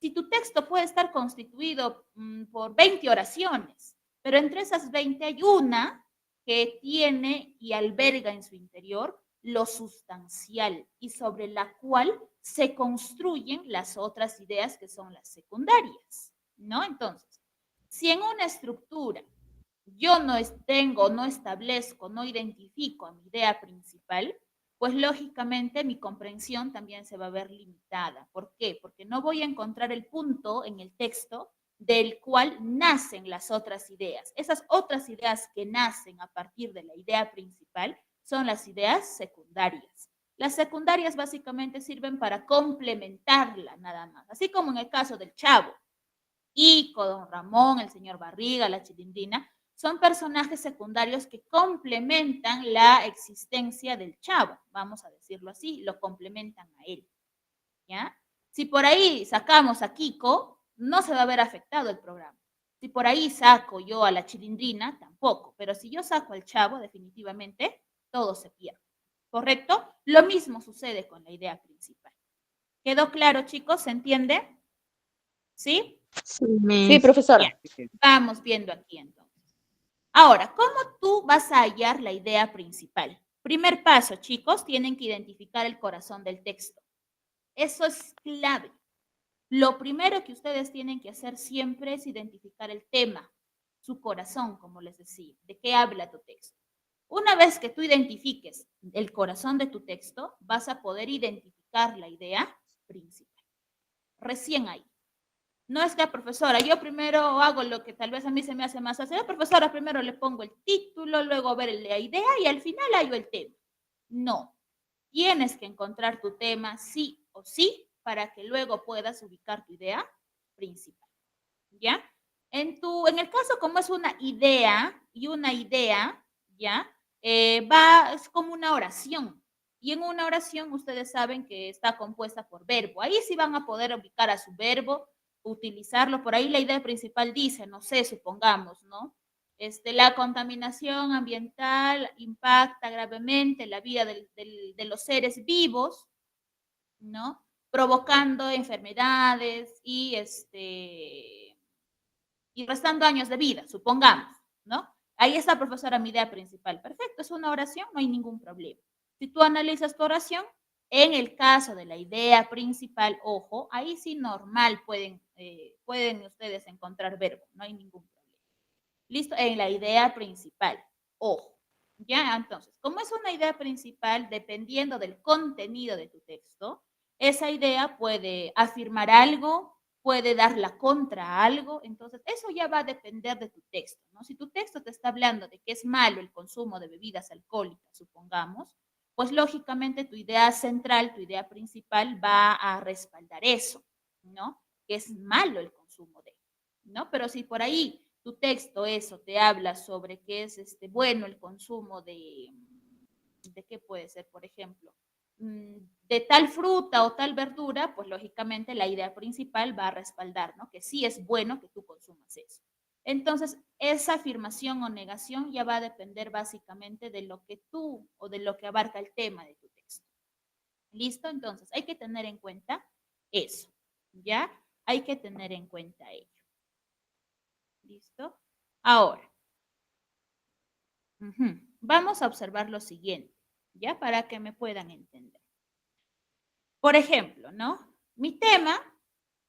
Speaker 1: Si tu texto puede estar constituido por 20 oraciones, pero entre esas 20 hay una que tiene y alberga en su interior lo sustancial y sobre la cual se construyen las otras ideas que son las secundarias, ¿no? Entonces, si en una estructura yo no establezco, no identifico a mi idea principal, pues lógicamente mi comprensión también se va a ver limitada. ¿Por qué? Porque no voy a encontrar el punto en el texto del cual nacen las otras ideas. Esas otras ideas que nacen a partir de la idea principal son las ideas secundarias. Las secundarias básicamente sirven para complementarla nada más, así como en el caso del Chavo. Ico, Don Ramón, el señor Barriga, la Chilindrina, son personajes secundarios que complementan la existencia del Chavo, vamos a decirlo así, lo complementan a él, ¿ya? Si por ahí sacamos a Kiko, no se va a ver afectado el programa. Si por ahí saco yo a la Chilindrina, tampoco, pero si yo saco al Chavo, definitivamente todo se pierde, ¿correcto? Lo mismo sucede con la idea principal. ¿Quedó claro, chicos? ¿Se entiende? ¿Sí?
Speaker 9: Sí, profesora.
Speaker 1: Bien. Vamos viendo aquí entonces. Ahora, ¿cómo tú vas a hallar la idea principal? Primer paso, chicos, tienen que identificar el corazón del texto. Eso es clave. Lo primero que ustedes tienen que hacer siempre es identificar el tema, su corazón, como les decía, de qué habla tu texto. Una vez que tú identifiques el corazón de tu texto, vas a poder identificar la idea principal. Recién ahí. No es que, profesora, yo primero hago lo que tal vez a mí se me hace más fácil. Profesora, primero le pongo el título, luego ver la idea y al final hallo el tema. No. Tienes que encontrar tu tema sí o sí para que luego puedas ubicar tu idea principal. ¿Ya? En el caso, como es una idea y una idea, ¿ya? Es como una oración. Y en una oración ustedes saben que está compuesta por verbo. Ahí sí van a poder ubicar a su verbo, utilizarlo. Por ahí la idea principal dice, no sé, supongamos, ¿no? La contaminación ambiental impacta gravemente la vida de los seres vivos, ¿no? Provocando enfermedades y restando años de vida, supongamos, ¿no? Ahí está, profesora, mi idea principal. Perfecto, es una oración, no hay ningún problema. Si tú analizas tu oración, en el caso de la idea principal, ojo, ahí sí normal pueden ustedes encontrar verbo, no hay ningún problema. Listo, en la idea principal, ojo. Ya, entonces, como es una idea principal, dependiendo del contenido de tu texto, esa idea puede afirmar algo, puede dar la contra a algo, entonces eso ya va a depender de tu texto, ¿no? Si tu texto te está hablando de que es malo el consumo de bebidas alcohólicas, supongamos, pues lógicamente tu idea central, tu idea principal va a respaldar eso, ¿no? Que es malo el consumo de, ¿no? Pero si por ahí tu texto eso te habla sobre que es bueno el consumo ¿de qué puede ser, por ejemplo? De tal fruta o tal verdura, pues lógicamente la idea principal va a respaldar, ¿no? Que sí es bueno que tú consumas eso. Entonces, esa afirmación o negación ya va a depender básicamente de lo que tú o de lo que abarca el tema de tu texto. ¿Listo? Entonces, hay que tener en cuenta eso, ¿ya? Hay que tener en cuenta ello. ¿Listo? Ahora, vamos a observar lo siguiente, ¿ya? Para que me puedan entender. Por ejemplo, ¿no? Mi tema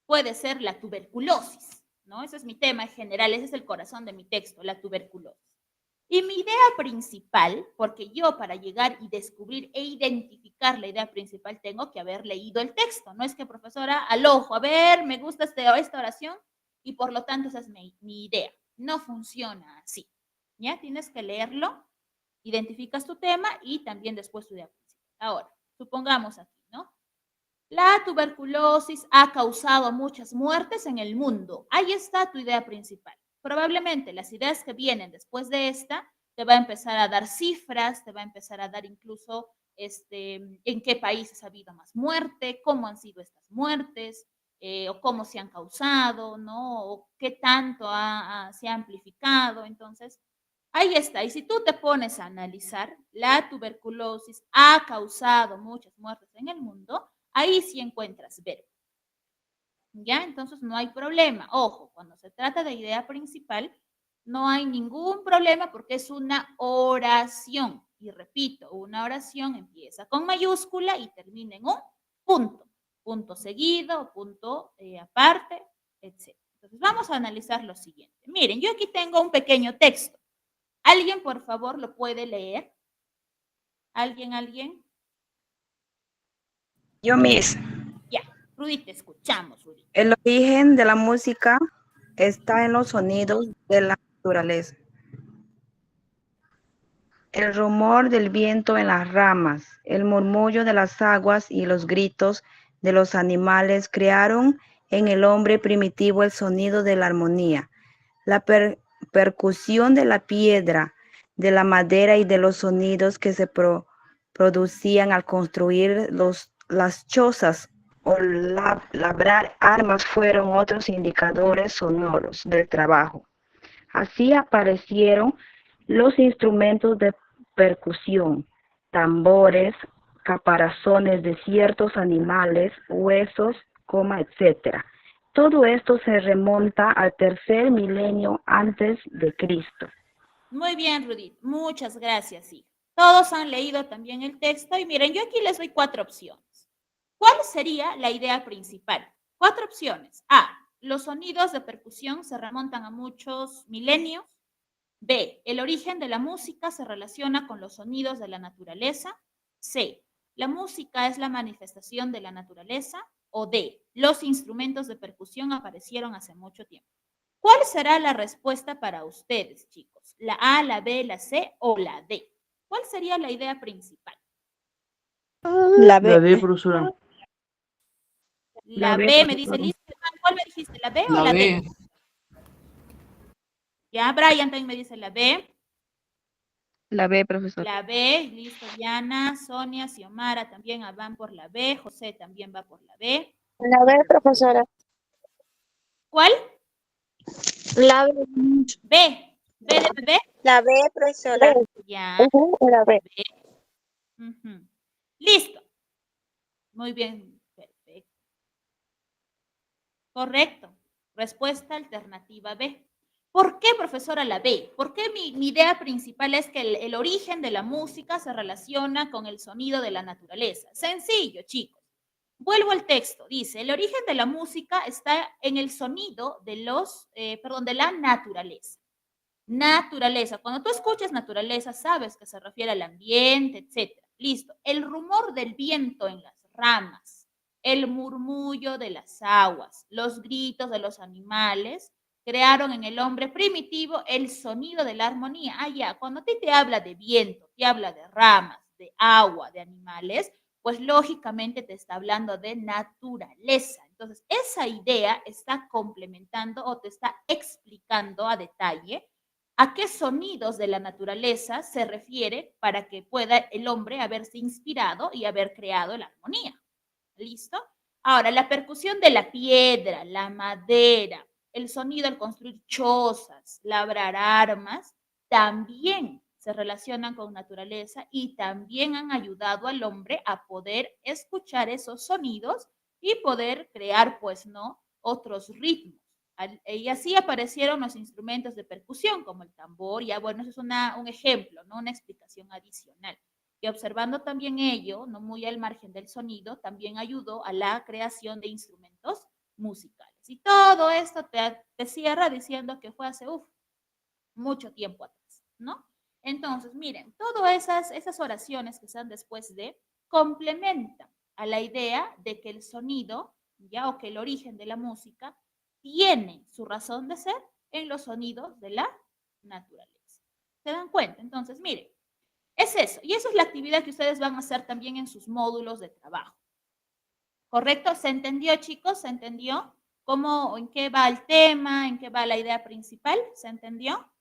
Speaker 1: puede ser la tuberculosis, ¿no? Ese es mi tema en general, ese es el corazón de mi texto, la tuberculosis. Y mi idea principal, porque yo para llegar y descubrir e identificar la idea principal tengo que haber leído el texto. No es que, profesora, al ojo, a ver, me gusta esta oración y por lo tanto esa es mi idea. No funciona así. ¿Ya? Tienes que leerlo, identificas tu tema y también después tu idea principal. Ahora, supongamos aquí, ¿no? La tuberculosis ha causado muchas muertes en el mundo. Ahí está tu idea principal. Probablemente las ideas que vienen después de esta te va a empezar a dar cifras, te va a empezar a dar incluso en qué países ha habido más muerte, cómo han sido estas muertes, o cómo se han causado, ¿no? O qué tanto se ha amplificado. Entonces, ahí está. Y si tú te pones a analizar, la tuberculosis ha causado muchas muertes en el mundo, ahí sí encuentras verbo. ¿Ya? Entonces no hay problema. Ojo, cuando se trata de idea principal, no hay ningún problema porque es una oración. Y repito, una oración empieza con mayúscula y termina en un punto. Punto seguido, punto aparte, etc. Entonces vamos a analizar lo siguiente. Miren, yo aquí tengo un pequeño texto. ¿Alguien, por favor, lo puede leer? ¿Alguien?
Speaker 8: Yo, Miss.
Speaker 1: Ya, Rudy, te escuchamos, Rudy.
Speaker 8: El origen de la música está en los sonidos de la naturaleza. El rumor del viento en las ramas, el murmullo de las aguas y los gritos de los animales crearon en el hombre primitivo el sonido de la armonía. La percusión de la piedra, de la madera y de los sonidos que se producían al construir las chozas o labrar armas fueron otros indicadores sonoros del trabajo. Así aparecieron los instrumentos de percusión, tambores, caparazones de ciertos animales, huesos, etc. Todo esto se remonta al tercer milenio antes de Cristo.
Speaker 1: Muy bien, Rudy. Muchas gracias, sí. Todos han leído también el texto y miren, yo aquí les doy 4 opciones. ¿Cuál sería la idea principal? 4 opciones. A, los sonidos de percusión se remontan a muchos milenios. B, el origen de la música se relaciona con los sonidos de la naturaleza. C, la música es la manifestación de la naturaleza. O D, los instrumentos de percusión aparecieron hace mucho tiempo. ¿Cuál será la respuesta para ustedes, chicos? ¿La A, la B, la C o la D? ¿Cuál sería la idea principal?
Speaker 8: La
Speaker 7: La
Speaker 8: B.
Speaker 7: D, profesora.
Speaker 1: La B, me dice Liz. ¿Cuál me dijiste? ¿La B o la D? Ya, Brian también me dice la B.
Speaker 6: La B, profesor.
Speaker 1: La B, listo, Diana, Sonia, Xiomara también van por la B, José también va por la B.
Speaker 6: La B, profesora.
Speaker 1: ¿Cuál?
Speaker 6: La B.
Speaker 1: B. ¿B de bebé?
Speaker 6: La B, profesora.
Speaker 1: Ya.
Speaker 6: La B.
Speaker 1: Ujú. Listo. Muy bien, perfecto. Correcto. Respuesta alternativa B. ¿Por qué, profesora, la B? ¿Por qué mi idea principal es que el origen de la música se relaciona con el sonido de la naturaleza? Sencillo, chicos. Vuelvo al texto. Dice, el origen de la música está en el sonido de de la naturaleza. Naturaleza. Cuando tú escuchas naturaleza, sabes que se refiere al ambiente, etc. Listo. El rumor del viento en las ramas, el murmullo de las aguas, los gritos de los animales, crearon en el hombre primitivo el sonido de la armonía. Ah, ya, cuando a ti te habla de viento, te habla de ramas, de agua, de animales, pues lógicamente te está hablando de naturaleza. Entonces, esa idea está complementando o te está explicando a detalle a qué sonidos de la naturaleza se refiere para que pueda el hombre haberse inspirado y haber creado la armonía. ¿Listo? Ahora, la percusión de la piedra, la madera, el sonido al construir chozas, labrar armas, también se relacionan con naturaleza y también han ayudado al hombre a poder escuchar esos sonidos y poder crear, pues, ¿no?, otros ritmos. Y así aparecieron los instrumentos de percusión, como el tambor, ya bueno, eso es un ejemplo, ¿no?, una explicación adicional. Y observando también ello, no muy al margen del sonido, también ayudó a la creación de instrumentos musicales. Y todo esto te cierra diciendo que fue hace, mucho tiempo atrás, ¿no? Entonces, miren, todas esas oraciones que están después de complementan a la idea de que el sonido, ya, o que el origen de la música tiene su razón de ser en los sonidos de la naturaleza. ¿Se dan cuenta? Entonces, miren, es eso. Y eso es la actividad que ustedes van a hacer también en sus módulos de trabajo. ¿Correcto? ¿Se entendió, chicos? ¿Se entendió? ¿Cómo, en qué va el tema? ¿En qué va la idea principal? ¿Se entendió?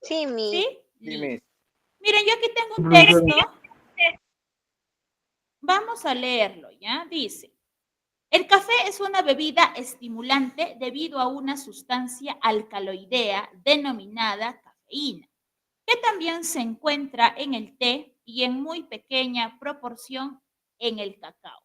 Speaker 6: Sí, mi.
Speaker 1: ¿Sí?
Speaker 5: Sí, Miss.
Speaker 1: Miren, yo aquí tengo un texto. Vamos a leerlo, ¿ya? Dice, el café es una bebida estimulante debido a una sustancia alcaloidea denominada cafeína, que también se encuentra en el té y en muy pequeña proporción en el cacao.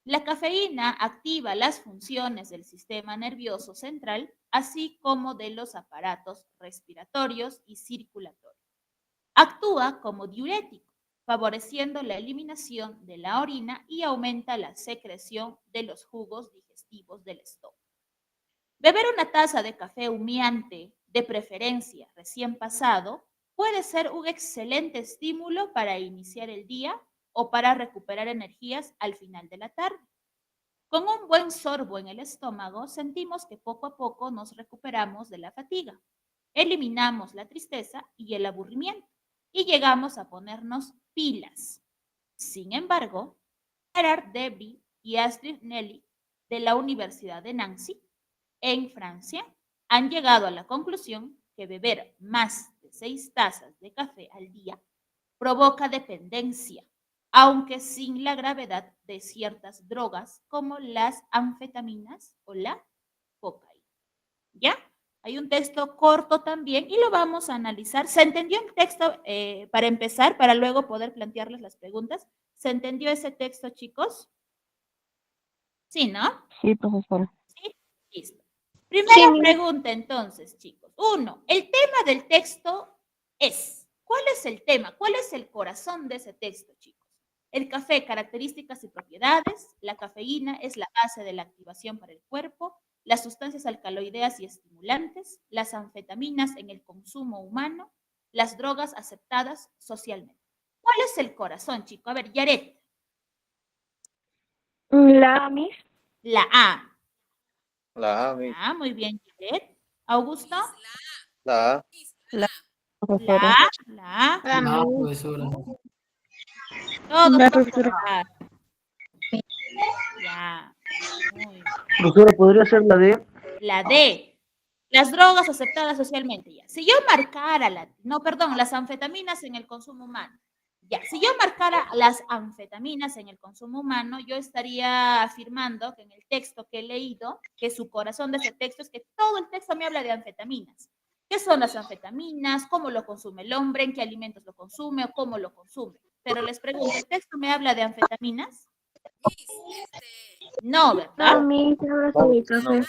Speaker 1: La cafeína activa las funciones del sistema nervioso central, así como de los aparatos respiratorios y circulatorios. Actúa como diurético, favoreciendo la eliminación de la orina y aumenta la secreción de los jugos digestivos del estómago. Beber una taza de café humeante, de preferencia recién pasado, puede ser un excelente estímulo para iniciar el día o para recuperar energías al final de la tarde. Con un buen sorbo en el estómago, sentimos que poco a poco nos recuperamos de la fatiga, eliminamos la tristeza y el aburrimiento y llegamos a ponernos pilas. Sin embargo, Gerard Debry y Astrid Nelly de la Universidad de Nancy, en Francia, han llegado a la conclusión que beber más de 6 tazas de café al día provoca dependencia, aunque sin la gravedad de ciertas drogas como las anfetaminas o la cocaína. ¿Ya? Hay un texto corto también y lo vamos a analizar. ¿Se entendió el texto para empezar, para luego poder plantearles las preguntas? ¿Se entendió ese texto, chicos? Sí, ¿no?
Speaker 6: Sí, profesora.
Speaker 1: Sí, listo. Primera pregunta entonces, chicos. 1. El tema del texto es, ¿Cuál es el tema? ¿Cuál es el corazón de ese texto, chicos? El café, características y propiedades. La cafeína es la base de la activación para el cuerpo. Las sustancias alcaloideas y estimulantes. Las anfetaminas en el consumo humano. Las drogas aceptadas socialmente. ¿Cuál es el corazón, chicos? A ver, Yaret.
Speaker 6: La Miss.
Speaker 1: La A.
Speaker 5: La A, mi.
Speaker 1: Ah, muy bien, Yaret. Augusto.
Speaker 5: La A.
Speaker 1: La A. La A.
Speaker 6: La
Speaker 3: profesora.
Speaker 1: Todos
Speaker 6: La
Speaker 1: por
Speaker 6: profesora.
Speaker 1: favor. Ya. Muy bien.
Speaker 7: Profesora, ¿podría ser la D?
Speaker 1: La D. Las drogas aceptadas socialmente. Ya. Si yo marcara las anfetaminas en el consumo humano. Ya. Si yo marcara las anfetaminas en el consumo humano, yo estaría afirmando que en el texto que he leído, que su corazón de ese texto es que todo el texto me habla de anfetaminas. ¿Qué son las anfetaminas? ¿Cómo lo consume el hombre? ¿En qué alimentos lo consume o cómo lo consume? Pero les pregunto, ¿el texto me habla de anfetaminas? No, ¿verdad?
Speaker 6: La Miss, ahora sí, café.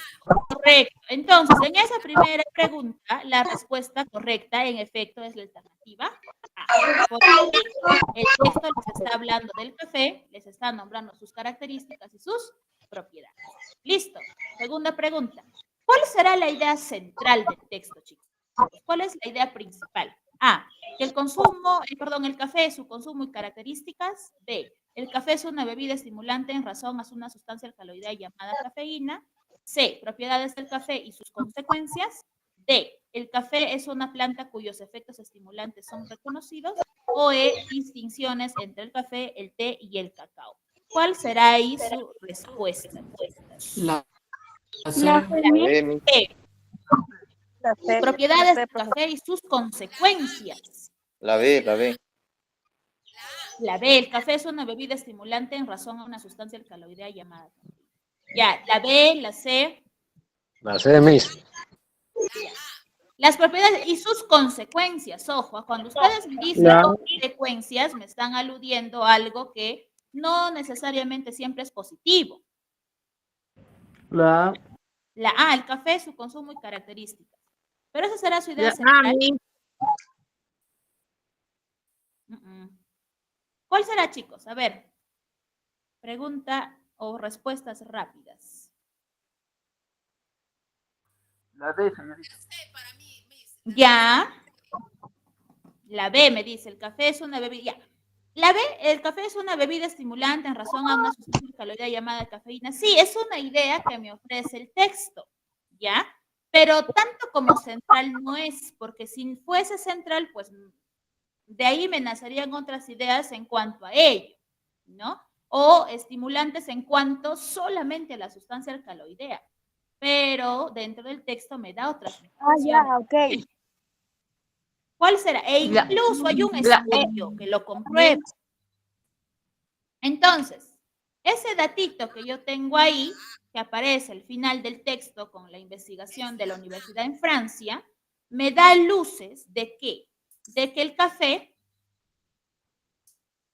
Speaker 1: Correcto. Entonces, en esa primera pregunta, la respuesta correcta, en efecto, es la alternativa A. Porque el texto les está hablando del café, les está nombrando sus características y sus propiedades. Listo. Segunda pregunta. ¿Cuál será la idea central del texto, chicos? ¿Cuál es la idea principal? A. Que el café, su consumo y características. B. El café es una bebida estimulante en razón a una sustancia alcaloidea llamada cafeína. C. Propiedades del café y sus consecuencias. D. El café es una planta cuyos efectos estimulantes son reconocidos. O E. Distinciones entre el café, el té y el cacao. ¿Cuál será ahí su respuesta?
Speaker 3: La
Speaker 6: La
Speaker 5: La
Speaker 6: Femi.
Speaker 5: B, mi.
Speaker 1: E.
Speaker 6: La C.
Speaker 1: Propiedades
Speaker 6: La
Speaker 1: del
Speaker 6: C, profesora.
Speaker 1: café y sus consecuencias.
Speaker 5: La B, la B.
Speaker 1: La B, el café es una bebida estimulante en razón a una sustancia alcaloidea llamada cafeína. Ya, la B, la C.
Speaker 10: La C, Miss.
Speaker 1: Ya. Las propiedades y sus consecuencias. Ojo, cuando ustedes me dicen
Speaker 7: La-
Speaker 1: consecuencias, me están aludiendo a algo que no necesariamente siempre es positivo.
Speaker 7: La
Speaker 1: La A, el café, su consumo y características. Pero esa será su idea
Speaker 4: La
Speaker 1: central.
Speaker 4: Miss.
Speaker 1: ¿Cuál será, chicos? A ver, pregunta o respuestas rápidas.
Speaker 7: La D, señorita.
Speaker 1: Ya. La B me dice, el café es una bebida. Ya. La B, el café es una bebida estimulante en razón a una sustancia alcaloidea llamada cafeína. Sí, es una idea que me ofrece el texto, ¿ya? Pero tanto como central no es, porque si fuese central, pues de ahí me nacerían otras ideas en cuanto a ello, ¿no? O estimulantes en cuanto solamente a la sustancia alcaloidea. Pero dentro del texto me da otras informaciones.
Speaker 6: Ok.
Speaker 1: ¿Cuál será? E incluso hay un estudio que lo comprueba. Entonces, ese datito que yo tengo ahí, que aparece al final del texto con la investigación de la universidad en Francia, me da luces de qué? De que el café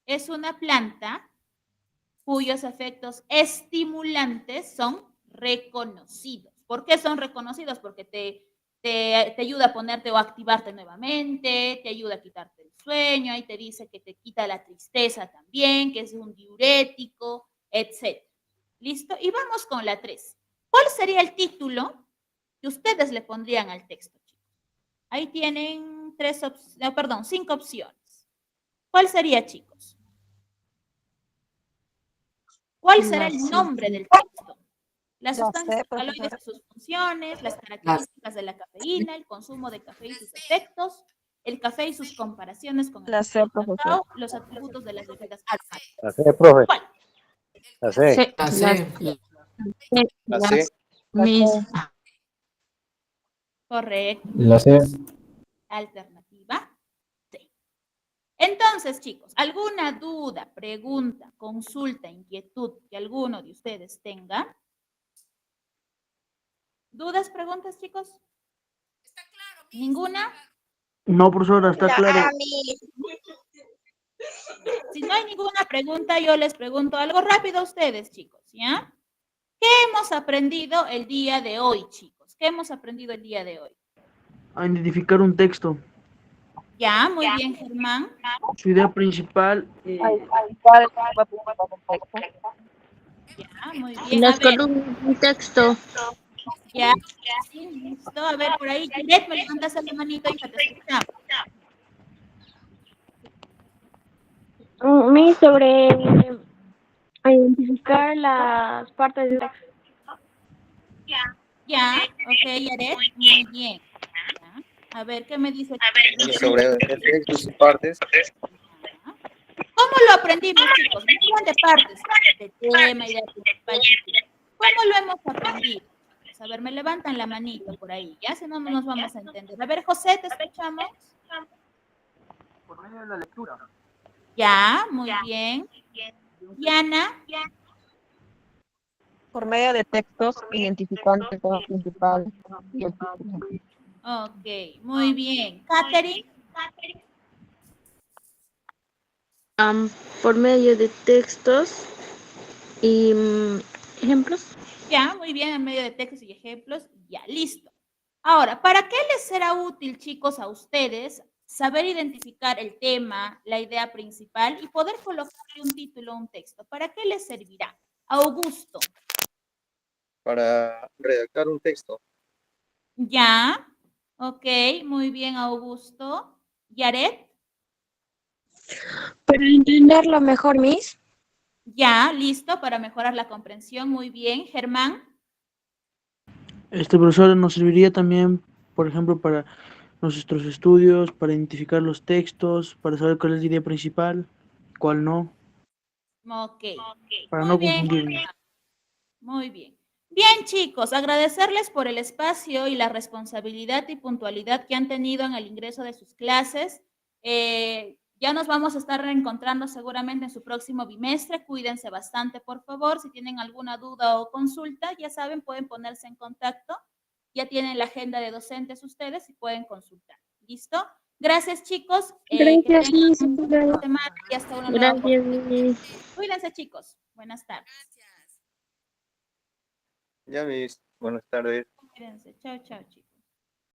Speaker 1: es una planta cuyos efectos estimulantes son reconocidos. ¿Por qué son reconocidos? Porque te ayuda a ponerte o a activarte nuevamente, te ayuda a quitarte el sueño, ahí te dice que te quita la tristeza también, que es un diurético, etc. ¿Listo? Y vamos con la 3. ¿Cuál sería el título que ustedes le pondrían al texto, chicos? Ahí tienen 5 opciones. ¿Cuál sería, chicos? ¿Cuál será el nombre del texto? Las sustancias alcaloides y sus funciones, las características de la cafeína, el consumo de café y sus efectos, el café y sus comparaciones con el cacao, los atributos de las bebidas alcohólicas.
Speaker 10: La C, profe.
Speaker 1: ¿Cuál?
Speaker 10: La C.
Speaker 3: La C.
Speaker 5: La C.
Speaker 4: Miss.
Speaker 1: Correcto.
Speaker 3: La C.
Speaker 1: Alternativa C. Entonces, chicos, ¿alguna duda, pregunta, consulta, inquietud que alguno de ustedes tenga? ¿Dudas, preguntas, chicos? ¿Está claro? ¿Ninguna?
Speaker 7: No, profesora, está
Speaker 6: La
Speaker 7: claro.
Speaker 6: A, Miss.
Speaker 1: Si no hay ninguna pregunta, yo les pregunto algo rápido a ustedes, chicos, ¿ya? ¿Qué hemos aprendido el día de hoy, chicos? ¿Qué hemos aprendido el día de hoy?
Speaker 7: A identificar un texto.
Speaker 1: Ya, muy bien, Germán.
Speaker 7: Su idea principal,
Speaker 1: Ya, muy bien. A
Speaker 6: Las
Speaker 1: ver,
Speaker 6: columnas de texto.
Speaker 1: ya, sí, listo. A ver, por ahí, Janet, me levantas la manito y te escuchamos.
Speaker 6: Mi sobre identificar las partes del texto.
Speaker 1: Ya, ok, Yaret, muy bien. Ya. A ver, ¿qué me dice?
Speaker 5: Y sobre el texto y sus partes,
Speaker 1: ¿Cómo lo aprendimos, chicos? No hablan de partes, de tema y de principal. ¿Cómo lo hemos aprendido? Pues, a ver, me levantan la manito por ahí, ya, si no, no nos vamos a entender. A ver, José, ¿te escuchamos?
Speaker 3: Por medio de la lectura.
Speaker 1: Ya, muy bien. Diana,
Speaker 4: Por medio de textos, identificando el tema principal y el título.
Speaker 1: ok, muy bien. Catherine,
Speaker 6: Por medio de textos y ejemplos.
Speaker 1: ya, muy bien, en medio de textos y ejemplos, ya, listo. Ahora, ¿para qué les será útil, chicos, a ustedes saber identificar el tema, la idea principal y poder colocarle un título a un texto? ¿Para qué les servirá? Augusto.
Speaker 5: para redactar un texto.
Speaker 1: Ya, ok, muy bien, Augusto. Yaret,
Speaker 6: Para entenderlo mejor, Miss.
Speaker 1: ya, listo, para mejorar la comprensión, muy bien. Germán,
Speaker 7: profesor, nos serviría también, por ejemplo, para nuestros estudios, para identificar los textos, para saber cuál es la idea principal, cuál no,
Speaker 1: ok,
Speaker 7: para
Speaker 1: muy
Speaker 7: no
Speaker 1: bien,
Speaker 7: confundirnos.
Speaker 1: muy bien. Bien, chicos, agradecerles por el espacio y la responsabilidad y puntualidad que han tenido en el ingreso de sus clases. Ya nos vamos a estar reencontrando seguramente en su próximo bimestre. Cuídense bastante, por favor. Si tienen alguna duda o consulta, ya saben, pueden ponerse en contacto. Ya tienen la agenda de docentes ustedes y pueden consultar. ¿Listo? Gracias, chicos. Que
Speaker 6: Gracias,
Speaker 1: tengan
Speaker 6: Miss.
Speaker 1: una buena semana y hasta una nueva
Speaker 6: Gracias,
Speaker 1: oportunidad.
Speaker 6: Miss.
Speaker 1: Cuídense, chicos. Buenas tardes.
Speaker 5: Ya mis buenas tardes.
Speaker 1: Cuídense. Chao, chao, chicos.